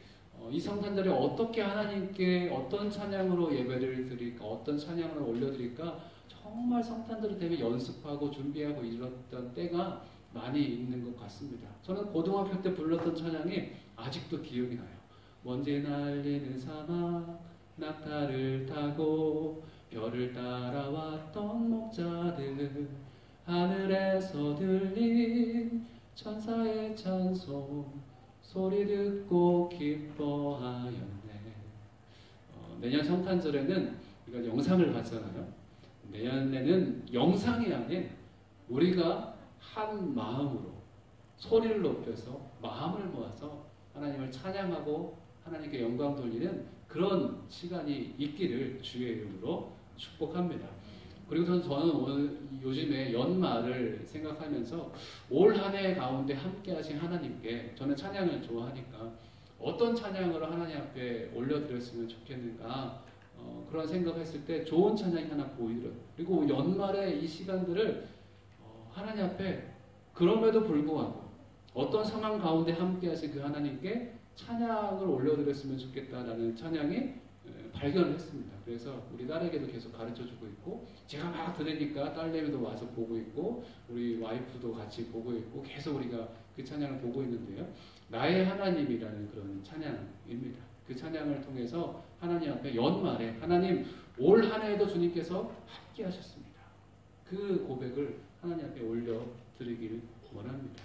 이 성탄절에 어떻게 하나님께 어떤 찬양으로 예배를 드릴까, 어떤 찬양을 올려드릴까, 정말 성탄절이 되면 연습하고 준비하고 이랬던 때가 많이 있는 것 같습니다. 저는 고등학교 때 불렀던 찬양이 아직도 기억이 나요. 먼지 날리는 사막 낙타를 타고 별을 따라왔던 목자들, 하늘에서 들린 천사의 찬송 소리 듣고 기뻐하였네. 내년 성탄절에는 우리가 영상을 봤잖아요. 내년에는 영상이 아닌 우리가 한 마음으로 소리를 높여서 마음을 모아서 하나님을 찬양하고 하나님께 영광 돌리는 그런 시간이 있기를 주의 이름으로 축복합니다. 그리고 저는 오늘 요즘에 연말을 생각하면서 올 한 해 가운데 함께 하신 하나님께, 저는 찬양을 좋아하니까 어떤 찬양으로 하나님 앞에 올려드렸으면 좋겠는가, 그런 생각했을 때 좋은 찬양이 하나 보이더라고요. 그리고 연말에 이 시간들을 하나님 앞에 그럼에도 불구하고 어떤 상황 가운데 함께 하신 그 하나님께 찬양을 올려드렸으면 좋겠다라는 찬양이 발견을 했습니다. 그래서 우리 딸에게도 계속 가르쳐주고 있고, 제가 막 들으니까 딸내미도 와서 보고 있고, 우리 와이프도 같이 보고 있고, 계속 우리가 그 찬양을 보고 있는데요. 나의 하나님이라는 그런 찬양입니다. 그 찬양을 통해서 하나님 앞에 연말에 하나님 올 한 해에도 주님께서 함께 하셨습니다. 그 고백을 하나님 앞에 올려드리기를 원합니다.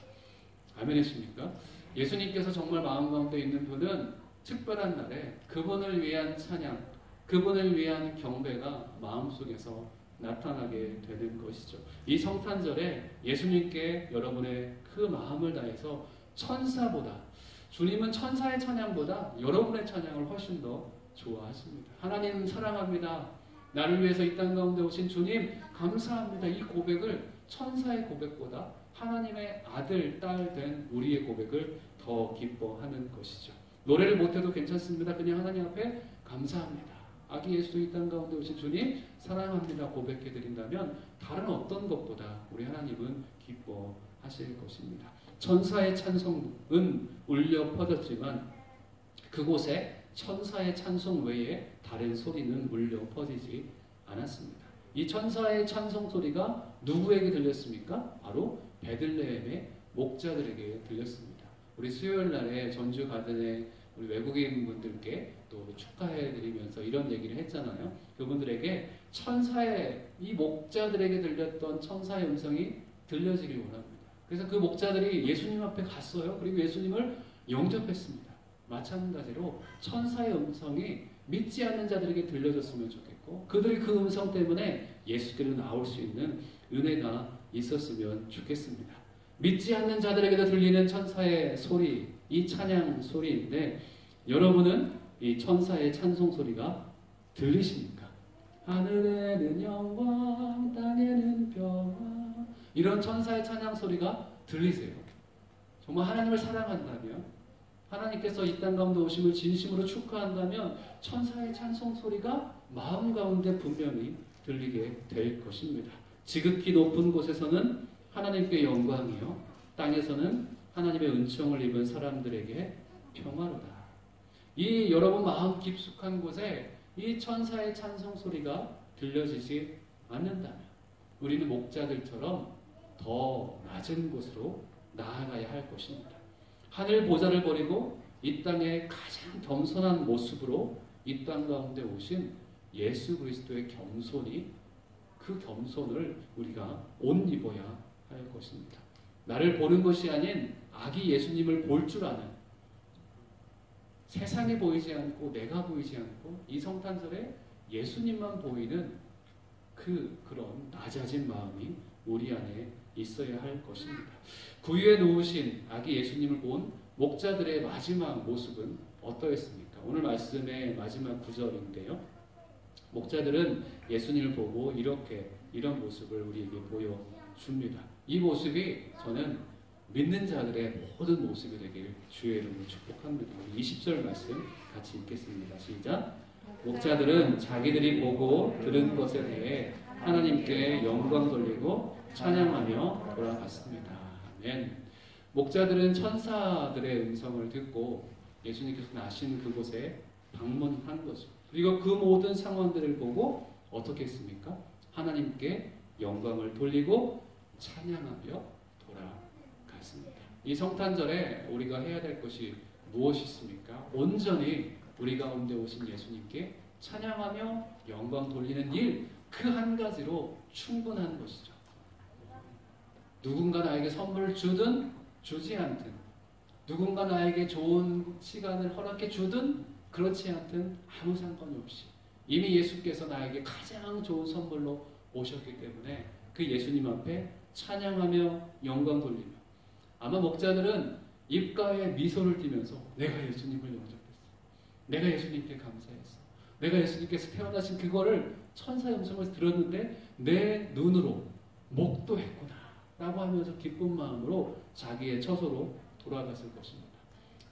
아멘이십니까? 예수님께서 정말 마음 가운데 있는 분은 특별한 날에 그분을 위한 찬양, 그분을 위한 경배가 마음속에서 나타나게 되는 것이죠. 이 성탄절에 예수님께 여러분의 그 마음을 다해서 천사보다, 주님은 천사의 찬양보다 여러분의 찬양을 훨씬 더 좋아하십니다. 하나님 사랑합니다. 나를 위해서 이 땅 가운데 오신 주님 감사합니다. 이 고백을 천사의 고백보다 하나님의 아들, 딸 된 우리의 고백을 더 기뻐하는 것이죠. 노래를 못해도 괜찮습니다. 그냥 하나님 앞에 감사합니다. 아기 예수 이 땅 가운데 오신 주님 사랑합니다 고백해드린다면 다른 어떤 것보다 우리 하나님은 기뻐하실 것입니다. 천사의 찬송은 울려 퍼졌지만 그곳에 천사의 찬송 외에 다른 소리는 울려 퍼지지 않았습니다. 이 천사의 찬송 소리가 누구에게 들렸습니까? 바로 베들레헴의 목자들에게 들렸습니다. 우리 수요일 날에 전주 가든에 우리 외국인 분들께 또 축하해드리면서 이런 얘기를 했잖아요. 그분들에게 천사의, 이 목자들에게 들렸던 천사의 음성이 들려지길 원합니다. 그래서 그 목자들이 예수님 앞에 갔어요. 그리고 예수님을 영접했습니다. 마찬가지로 천사의 음성이 믿지 않는 자들에게 들려졌으면 좋겠고, 그들이 그 음성 때문에 예수께로 나올 수 있는 은혜가 있었으면 좋겠습니다. 믿지 않는 자들에게도 들리는 천사의 소리, 이 찬양 소리인데 여러분은 이 천사의 찬송 소리가 들리십니까? 하늘에는 영광, 땅에는 평화, 이런 천사의 찬양 소리가 들리세요? 정말 하나님을 사랑한다면, 하나님께서 이 땅 가운데 오심을 진심으로 축하한다면 천사의 찬송 소리가 마음 가운데 분명히 들리게 될 것입니다. 지극히 높은 곳에서는 하나님께 영광이요 땅에서는 하나님의 은총을 입은 사람들에게 평화로다. 이 여러분 마음 깊숙한 곳에 이 천사의 찬송 소리가 들려지지 않는다면 우리는 목자들처럼 더 낮은 곳으로 나아가야 할 것입니다. 하늘 보좌를 버리고 이 땅의 가장 겸손한 모습으로 이 땅 가운데 오신 예수 그리스도의 겸손이 그 겸손을 우리가 옷 입어야 할 것입니다. 나를 보는 것이 아닌 아기 예수님을 볼 줄 아는, 세상이 보이지 않고 내가 보이지 않고 이 성탄절에 예수님만 보이는 그런 낮아진 마음이 우리 안에 있어야 할 것입니다. 구유에 놓으신 아기 예수님을 본 목자들의 마지막 모습은 어떠했습니까? 오늘 말씀의 마지막 구절인데요. 목자들은 예수님을 보고 이런 모습을 우리에게 보여줍니다. 이 모습이 저는 믿는 자들의 모든 모습이 되길 주의 이름으로 축복합니다. 20절 말씀 같이 읽겠습니다. 시작. 목자들은 자기들이 보고 들은 것에 대해 하나님께 영광 돌리고 찬양하며 돌아갔습니다. 아멘. 목자들은 천사들의 음성을 듣고 예수님께서 나신 그곳에 방문한 거죠. 그리고 그 모든 상황들을 보고 어떻게 했습니까? 하나님께 영광을 돌리고 찬양하며 돌아갔습니다. 이 성탄절에 우리가 해야 될 것이 무엇이 있습니까? 온전히 우리 가운데 오신 예수님께 찬양하며 영광 돌리는 일, 그 한 가지로 충분한 것이죠. 누군가 나에게 선물을 주든 주지 않든, 누군가 나에게 좋은 시간을 허락해 주든 그렇지 않든 아무 상관이 없이 이미 예수께서 나에게 가장 좋은 선물로 오셨기 때문에 그 예수님 앞에 찬양하며 영광 돌리며, 아마 목자들은 입가에 미소를 띠면서 내가 예수님을 영접했어, 내가 예수님께 감사했어, 내가 예수님께서 태어나신 그거를 천사의 음성을 들었는데 내 눈으로 목도했구나 라고 하면서 기쁜 마음으로 자기의 처소로 돌아갔을 것입니다.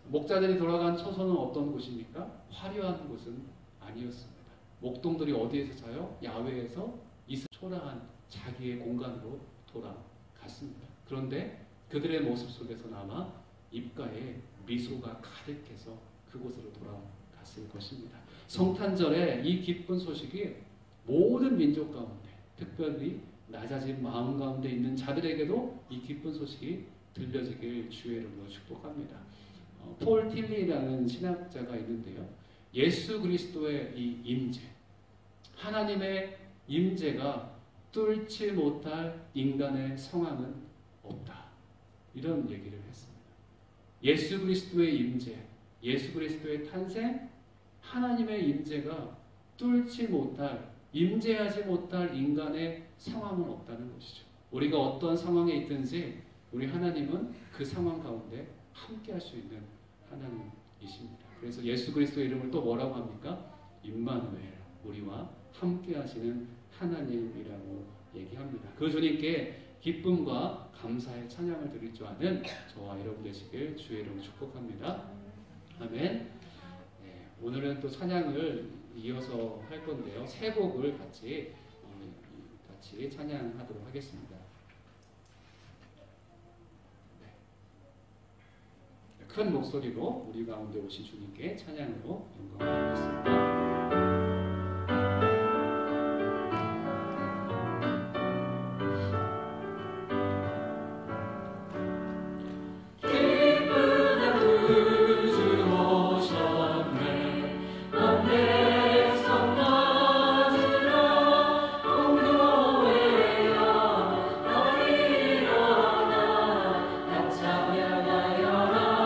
목자들이 돌아간 처소는 어떤 곳입니까? 화려한 곳은 아니었습니다. 목동들이 어디에서 자요? 야외에서 초라한 자기의 공간으로 돌아갔습니다. 그런데 그들의 모습 속에서는 아마 입가에 미소가 가득해서 그곳으로 돌아갔을 것입니다. 성탄절에 이 기쁜 소식이 모든 민족 가운데, 특별히 낮아진 마음 가운데 있는 자들에게도 이 기쁜 소식이 들려지길 주의 이름으로 축복합니다. 폴 틸리라는 신학자가 있는데요. 예수 그리스도의 이 임재, 하나님의 임재가 뚫지 못할 인간의 상황은 없다. 이런 얘기를 했습니다. 예수 그리스도의 임재, 예수 그리스도의 탄생, 하나님의 임재가 뚫지 못할, 임재하지 못할 인간의 상황은 없다는 것이죠. 우리가 어떤 상황에 있든지 우리 하나님은 그 상황 가운데 함께 할 수 있는 하나님이십니다. 그래서 예수 그리스도의 이름을 또 뭐라고 합니까? 임마누엘, 우리와 함께 하시는 하나님이라고 얘기합니다. 그 주님께 기쁨과 감사의 찬양을 드릴 줄 아는 저와 여러분 되시길 주의 이름으로 축복합니다. 아멘. 네, 오늘은 또 찬양을 이어서 할 건데요. 세 곡을 같이 찬양하도록 하겠습니다. 네. 큰 목소리로 우리 가운데 오신 주님께 찬양으로 영광을 드리겠습니다. 찬양하여라,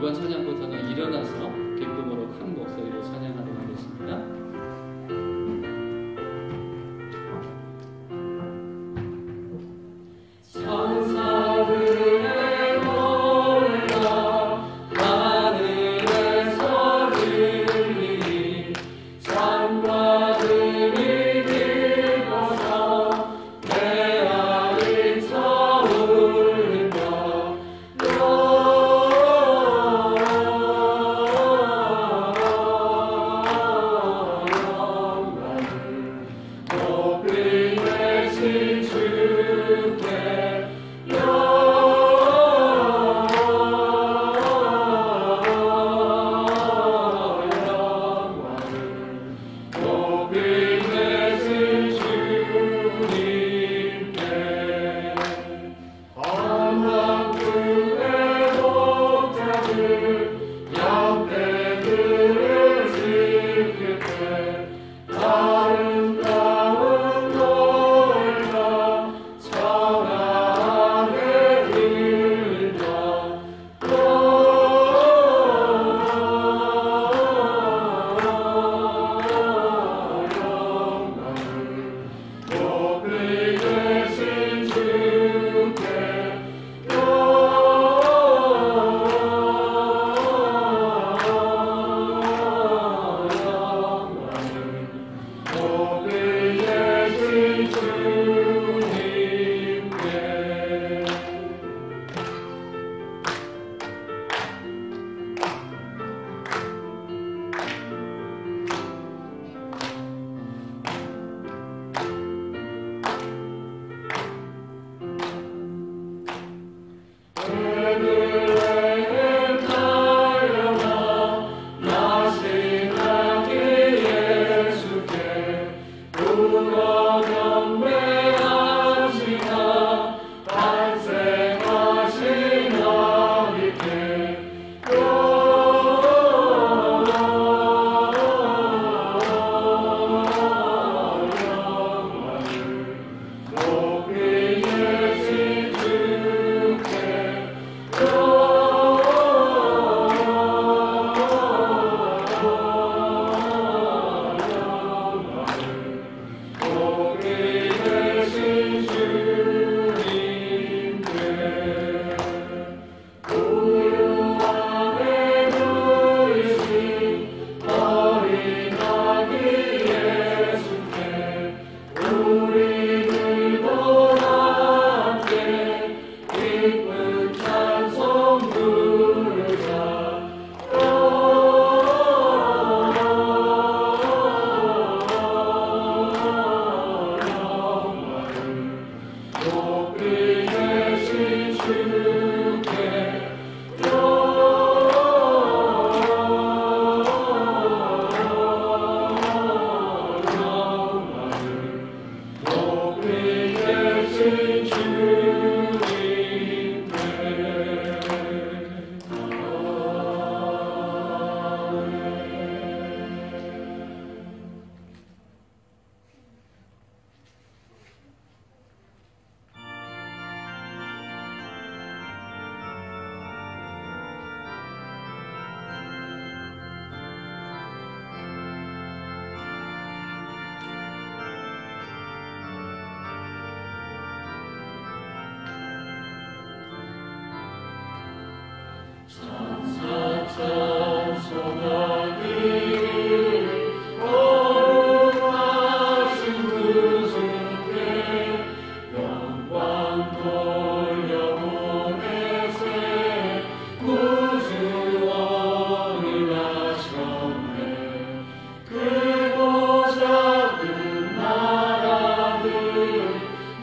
이번 찬양부터는 일어나서 기쁨으로 큰 목소리로 찬양하도록 하겠습니다.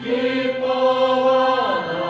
기뻐하라,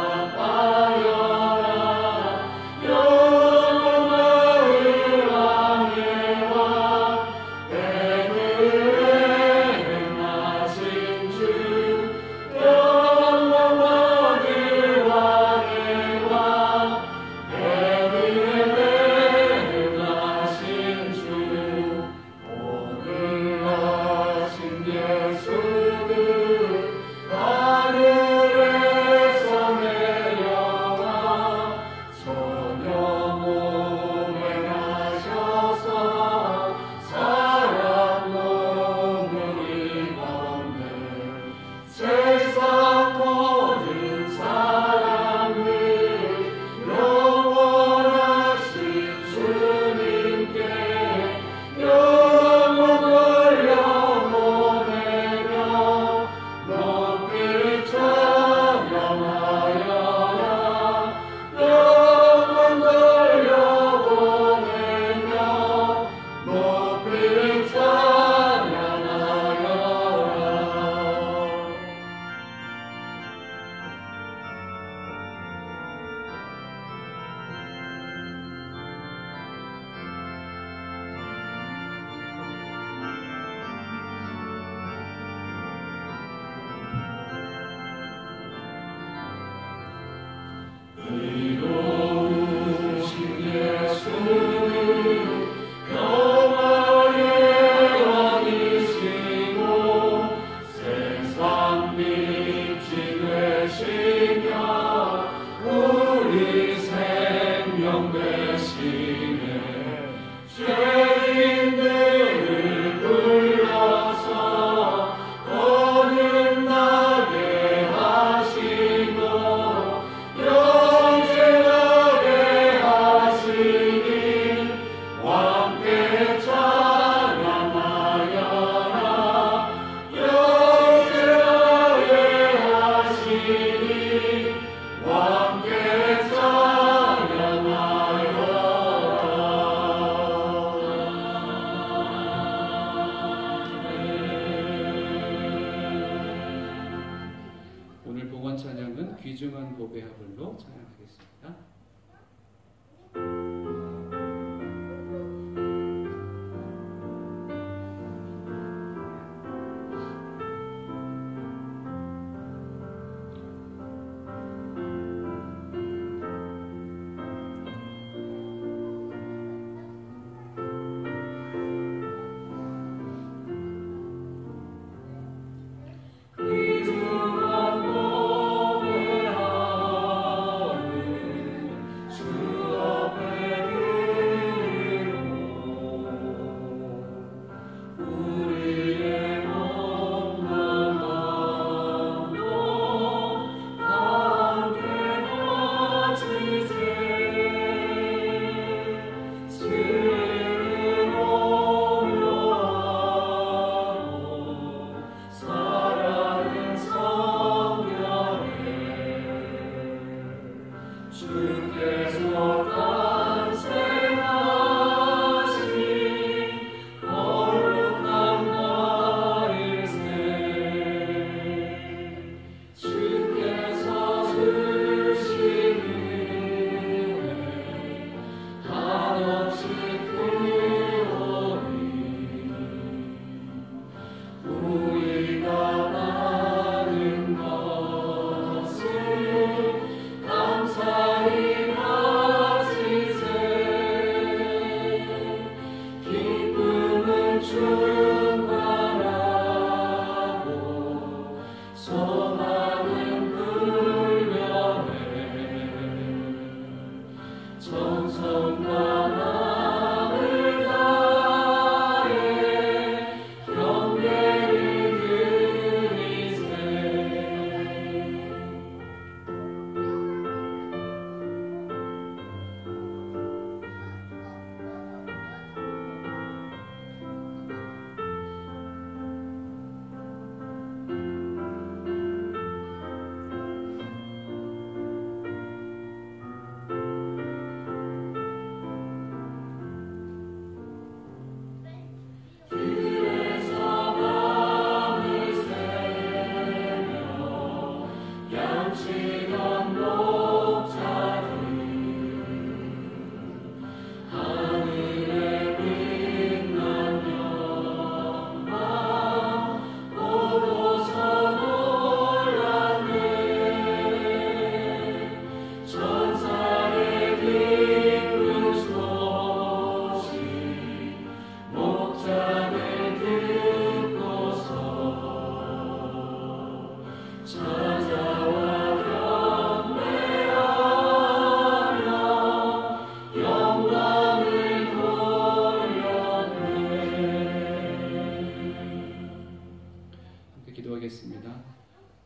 오늘 봉헌 찬양은 귀중한 보배 하블로 찬양하겠습니다.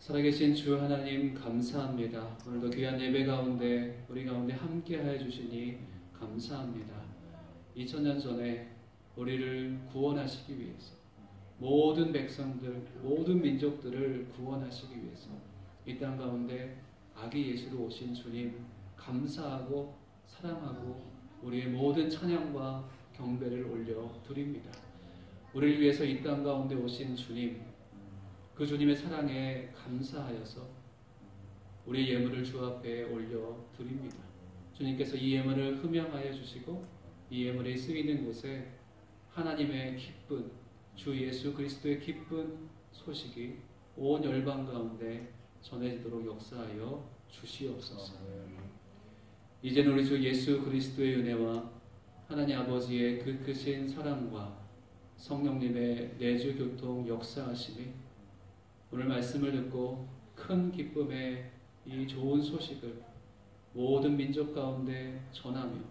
살아계신 주 하나님 감사합니다. 오늘도 귀한 예배 가운데 우리 가운데 함께하여 주시니 감사합니다. 2000년 전에 우리를 구원하시기 위해서 모든 백성들, 모든 민족들을 구원하시기 위해서 이 땅 가운데 아기 예수로 오신 주님 감사하고 사랑하고 우리의 모든 찬양과 경배를 올려 드립니다. 우리를 위해서 이 땅 가운데 오신 주님, 그 주님의 사랑에 감사하여서 우리 예물을 주 앞에 올려 드립니다. 주님께서 이 예물을 흠양하여 주시고 이 예물이 쓰이는 곳에 하나님의 기쁜 주 예수 그리스도의 기쁜 소식이 온 열방 가운데 전해지도록 역사하여 주시옵소서. 이제는 우리 주 예수 그리스도의 은혜와 하나님 아버지의 그 크신 사랑과 성령님의 내주 교통 역사하심이 오늘 말씀을 듣고 큰 기쁨의 이 좋은 소식을 모든 민족 가운데 전하며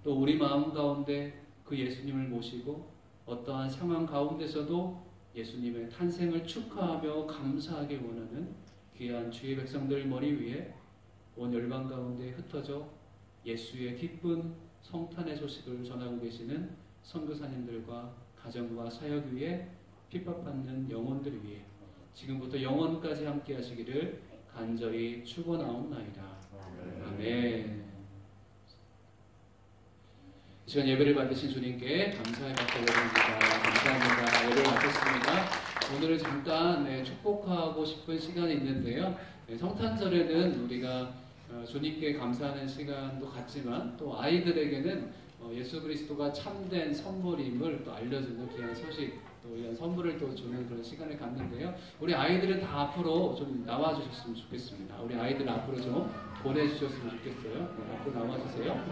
또 우리 마음 가운데 그 예수님을 모시고 어떠한 상황 가운데서도 예수님의 탄생을 축하하며 감사하길 원하는 귀한 주의 백성들 머리 위에 온 열방 가운데 흩어져 예수의 기쁜 성탄의 소식을 전하고 계시는 선교사님들과 가정과 사역 위에 핍박받는 영혼들 위에 지금부터 영원까지 함께 하시기를 간절히 축원하옵나이다. 아멘. 이 시간 예배를 받으신 주님께 감사의 박수 올려드립니다. 감사합니다. 예배를 마쳤습니다. 오늘 잠깐 축복하고 싶은 시간이 있는데요. 성탄절에는 우리가 주님께 감사하는 시간도 같지만 또 아이들에게는 예수 그리스도가 참된 선물임을 또 알려주는 귀한 소식, 또 이런 선물을 또 주는 그런 시간을 갖는데요. 우리 아이들은 다 앞으로 좀 나와주셨으면 좋겠습니다. 우리 아이들 앞으로 좀 보내주셨으면 좋겠어요. 앞으로 나와주세요.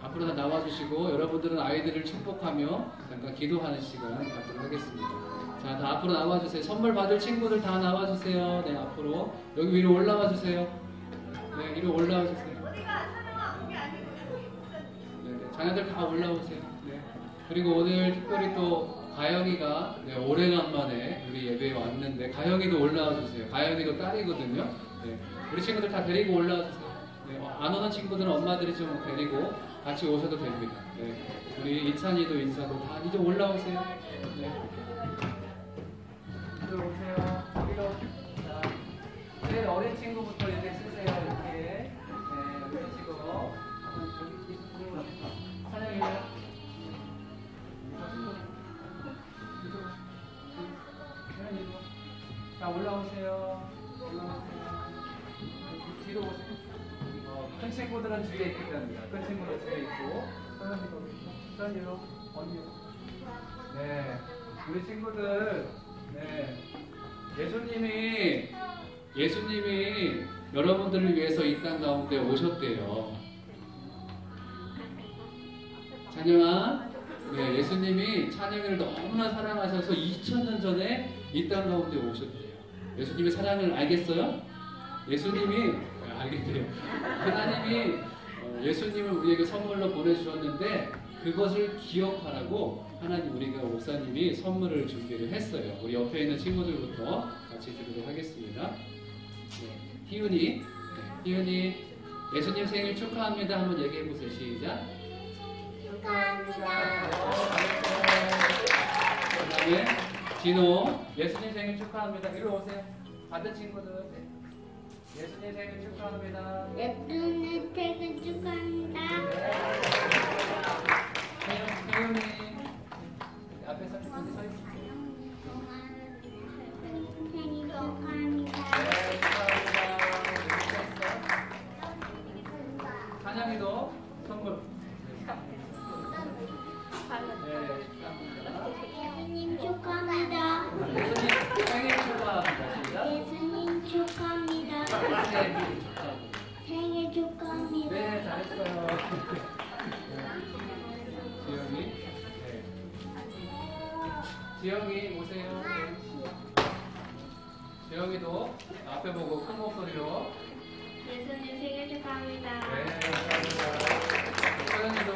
앞으로 다 나와주시고 여러분들은 아이들을 축복하며 잠깐 기도하는 시간 갖도록 하겠습니다. 자, 다 앞으로 나와주세요. 선물 받을 친구들 다 나와주세요. 네, 앞으로 여기 위로 올라와주세요. 네, 위로 올라와주세요. 네, 자녀들 다 올라오세요. 네. 그리고 오늘 특별히 또 가영이가 오래간만에 우리 예배에 왔는데 가영이도 올라와주세요. 가영이도 딸이거든요. 네, 우리 친구들 다 데리고 올라와주세요. 네, 안 오는 친구들은 엄마들이 좀 데리고 같이 오셔도 됩니다. 네. 우리 이찬이도 인사도 다 이제 올라오세요. 네. 이리 오세요. 여기로. 자, 제일 어린 친구부터 이렇게 쓰세요. 이렇게. 네, 여기 쓰시고. 사장님이요. 자, 올라오세요. 올라오세요. 뒤로 오세요. 큰 친구들은 뒤에 있기 때문입니다. 큰 친구들은 뒤에 있고, 선생님으로, 언니로. 네, 우리 친구들, 네, 예수님이 여러분들을 위해서 이 땅 가운데 오셨대요. 찬영아, 네, 예수님이 찬영이를 너무나 사랑하셔서 2000년 전에 이 땅 가운데 오셨대요. 예수님의 사랑을 알겠어요? 예수님이 알겠대요. 하나님이 예수님을 우리에게 선물로 보내주셨는데 그것을 기억하라고 하나님 우리가 목사님이 선물을 준비를 했어요. 우리 옆에 있는 친구들부터 같이 드리도록 하겠습니다. 네, 희은이, 예수님 생일 축하합니다. 한번 얘기해 보세요. 시작. 축하합니다. 그 다음에 진호, 예수님 생일 축하합니다. 이리 오세요. 받은 친구들. 네. 예수님 생일 축하합니다. 예수님 생일 축하합니다. 태윤이 앞에서 서 있습니다. 생일 축하합니다. 네, 축하합니다. 찬양이도 선물. 예수님 축하합니다. 예수님 생일 축하합니다. 시작. 예수님 축하합니다. 생일 축하합니다. 네, 잘했어요. 지영이. 네. 지영이 오세요. 지영이도 앞에 보고 큰 목소리로. 예수님 생일 축하합니다. 네, 감사합니다. 서연이도.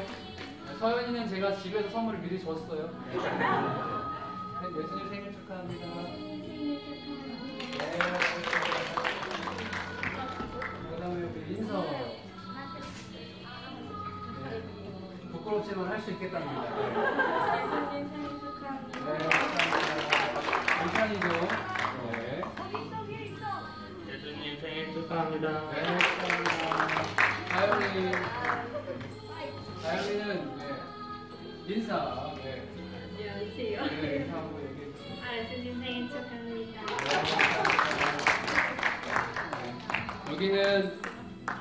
서연이는 제가 집에서 선물을 미리 줬어요. 네. 예수님 생일 축하합니다. 생일 축하합니다. 네. 그 다음에 우리 인서. 네. 부끄럽지만 할 수 있겠답니다. 예수님 생일 축하합니다. 네, 감사합니다. 이찬이도. 네. 예수님 생일 축하합니다. 네, 감사합니다. 다영이는 네. 인사. 네. 안녕하세요. 네, 인사하고 얘기해 주세요. 예수님 생일 축하합니다. 네. 여기는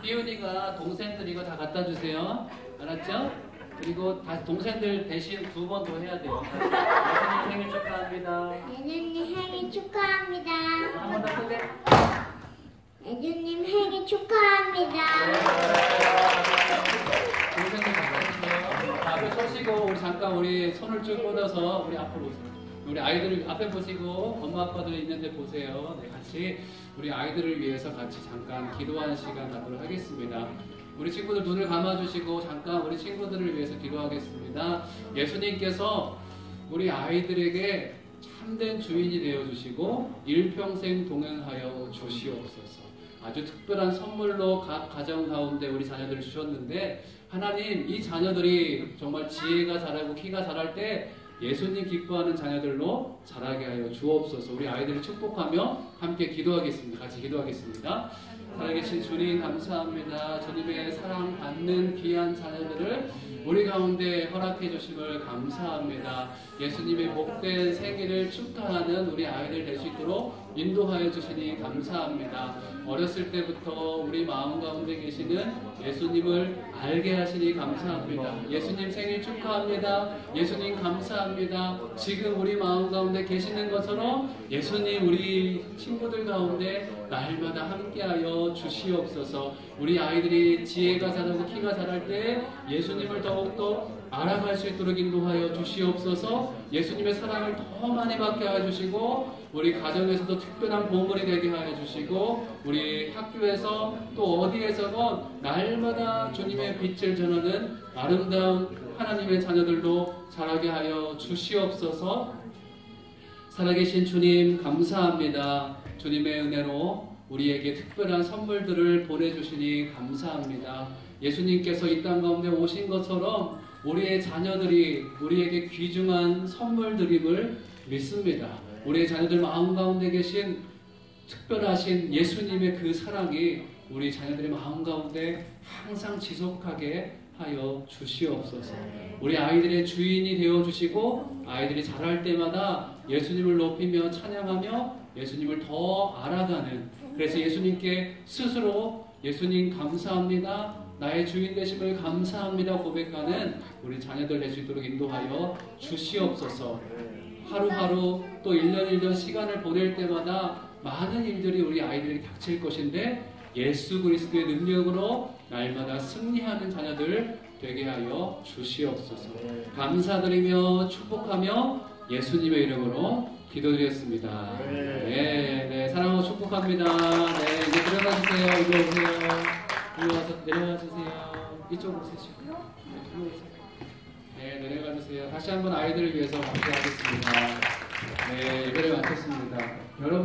희은이가 동생들 이거 다 갖다 주세요. 알았죠? 그리고 다시 동생들 대신 2번 더 해야 돼요. 예수님 생일 축하합니다. 예수님 생일 축하합니다. 한 번 더 크게. 예수님 생일 축하합니다. 동생들 받아주세요. 앞에 서시고 우리 잠깐 우리 손을 쭉 뻗어서 우리 앞으로 오세요. 우리 아이들 앞에 보시고 엄마 아빠들 있는데 보세요. 네, 같이 우리 아이들을 위해서 같이 잠깐 기도하는 시간 갖도록 하겠습니다. 우리 친구들 눈을 감아주시고 잠깐 우리 친구들을 위해서 기도하겠습니다. 예수님께서 우리 아이들에게 참된 주인이 되어주시고 일평생 동행하여 주시옵소서. 아주 특별한 선물로 각 가정 가운데 우리 자녀들을 주셨는데 하나님 이 자녀들이 정말 지혜가 자라고 키가 자랄 때 예수님 기뻐하는 자녀들로 자라게 하여 주옵소서. 우리 아이들을 축복하며 함께 기도하겠습니다. 같이 기도하겠습니다. 살아계신 주님 감사합니다. 주님의 사랑받는 귀한 자녀들을 우리 가운데 허락해 주심을 감사합니다. 예수님의 복된 생일을 축하하는 우리 아이들 될 수 있도록 인도하여 주시니 감사합니다. 어렸을 때부터 우리 마음 가운데 계시는 예수님을 알게 하시니 감사합니다. 예수님 생일 축하합니다. 예수님 감사합니다. 지금 우리 마음 가운데 계시는 것처럼 예수님 우리 친구들 가운데 날마다 함께하여 주시옵소서. 우리 아이들이 지혜가 자라고 키가 자랄 때 예수님을 더욱더 알아갈 수 있도록 인도하여 주시옵소서. 예수님의 사랑을 더 많이 받게 하여 주시고 우리 가정에서도 특별한 보물이 되게 하여 주시고 우리 학교에서 또 어디에서건 날마다 주님의 빛을 전하는 아름다운 하나님의 자녀들로 자라게 하여 주시옵소서. 살아계신 주님 감사합니다. 주님의 은혜로 우리에게 특별한 선물들을 보내주시니 감사합니다. 예수님께서 이 땅 가운데 오신 것처럼 우리의 자녀들이 우리에게 귀중한 선물들임을 믿습니다. 우리의 자녀들 마음 가운데 계신 특별하신 예수님의 그 사랑이 우리 자녀들의 마음 가운데 항상 지속하게 하여 주시옵소서. 우리 아이들의 주인이 되어주시고 아이들이 자랄 때마다 예수님을 높이며 찬양하며 예수님을 더 알아가는, 그래서 예수님께 스스로 예수님 감사합니다, 나의 주인 되심을 감사합니다 고백하는 우리 자녀들 될 수 있도록 인도하여 주시옵소서. 하루하루 또 1년 1년 시간을 보낼 때마다 많은 일들이 우리 아이들에게 닥칠 것인데 예수 그리스도의 능력으로 날마다 승리하는 자녀들 되게 하여 주시옵소서. 감사드리며 축복하며 예수님의 이름으로 기도드렸습니다. 네, 사랑하고 축복합니다. 네, 이제 들어가 주세요. 이리 오세요. 이리 와서 내려가 주세요. 이쪽으로 오세요. 네, 내려가 주세요. 다시 한번 아이들을 위해서 감사하겠습니다. 네, 예배를 마쳤습니다. 여러분.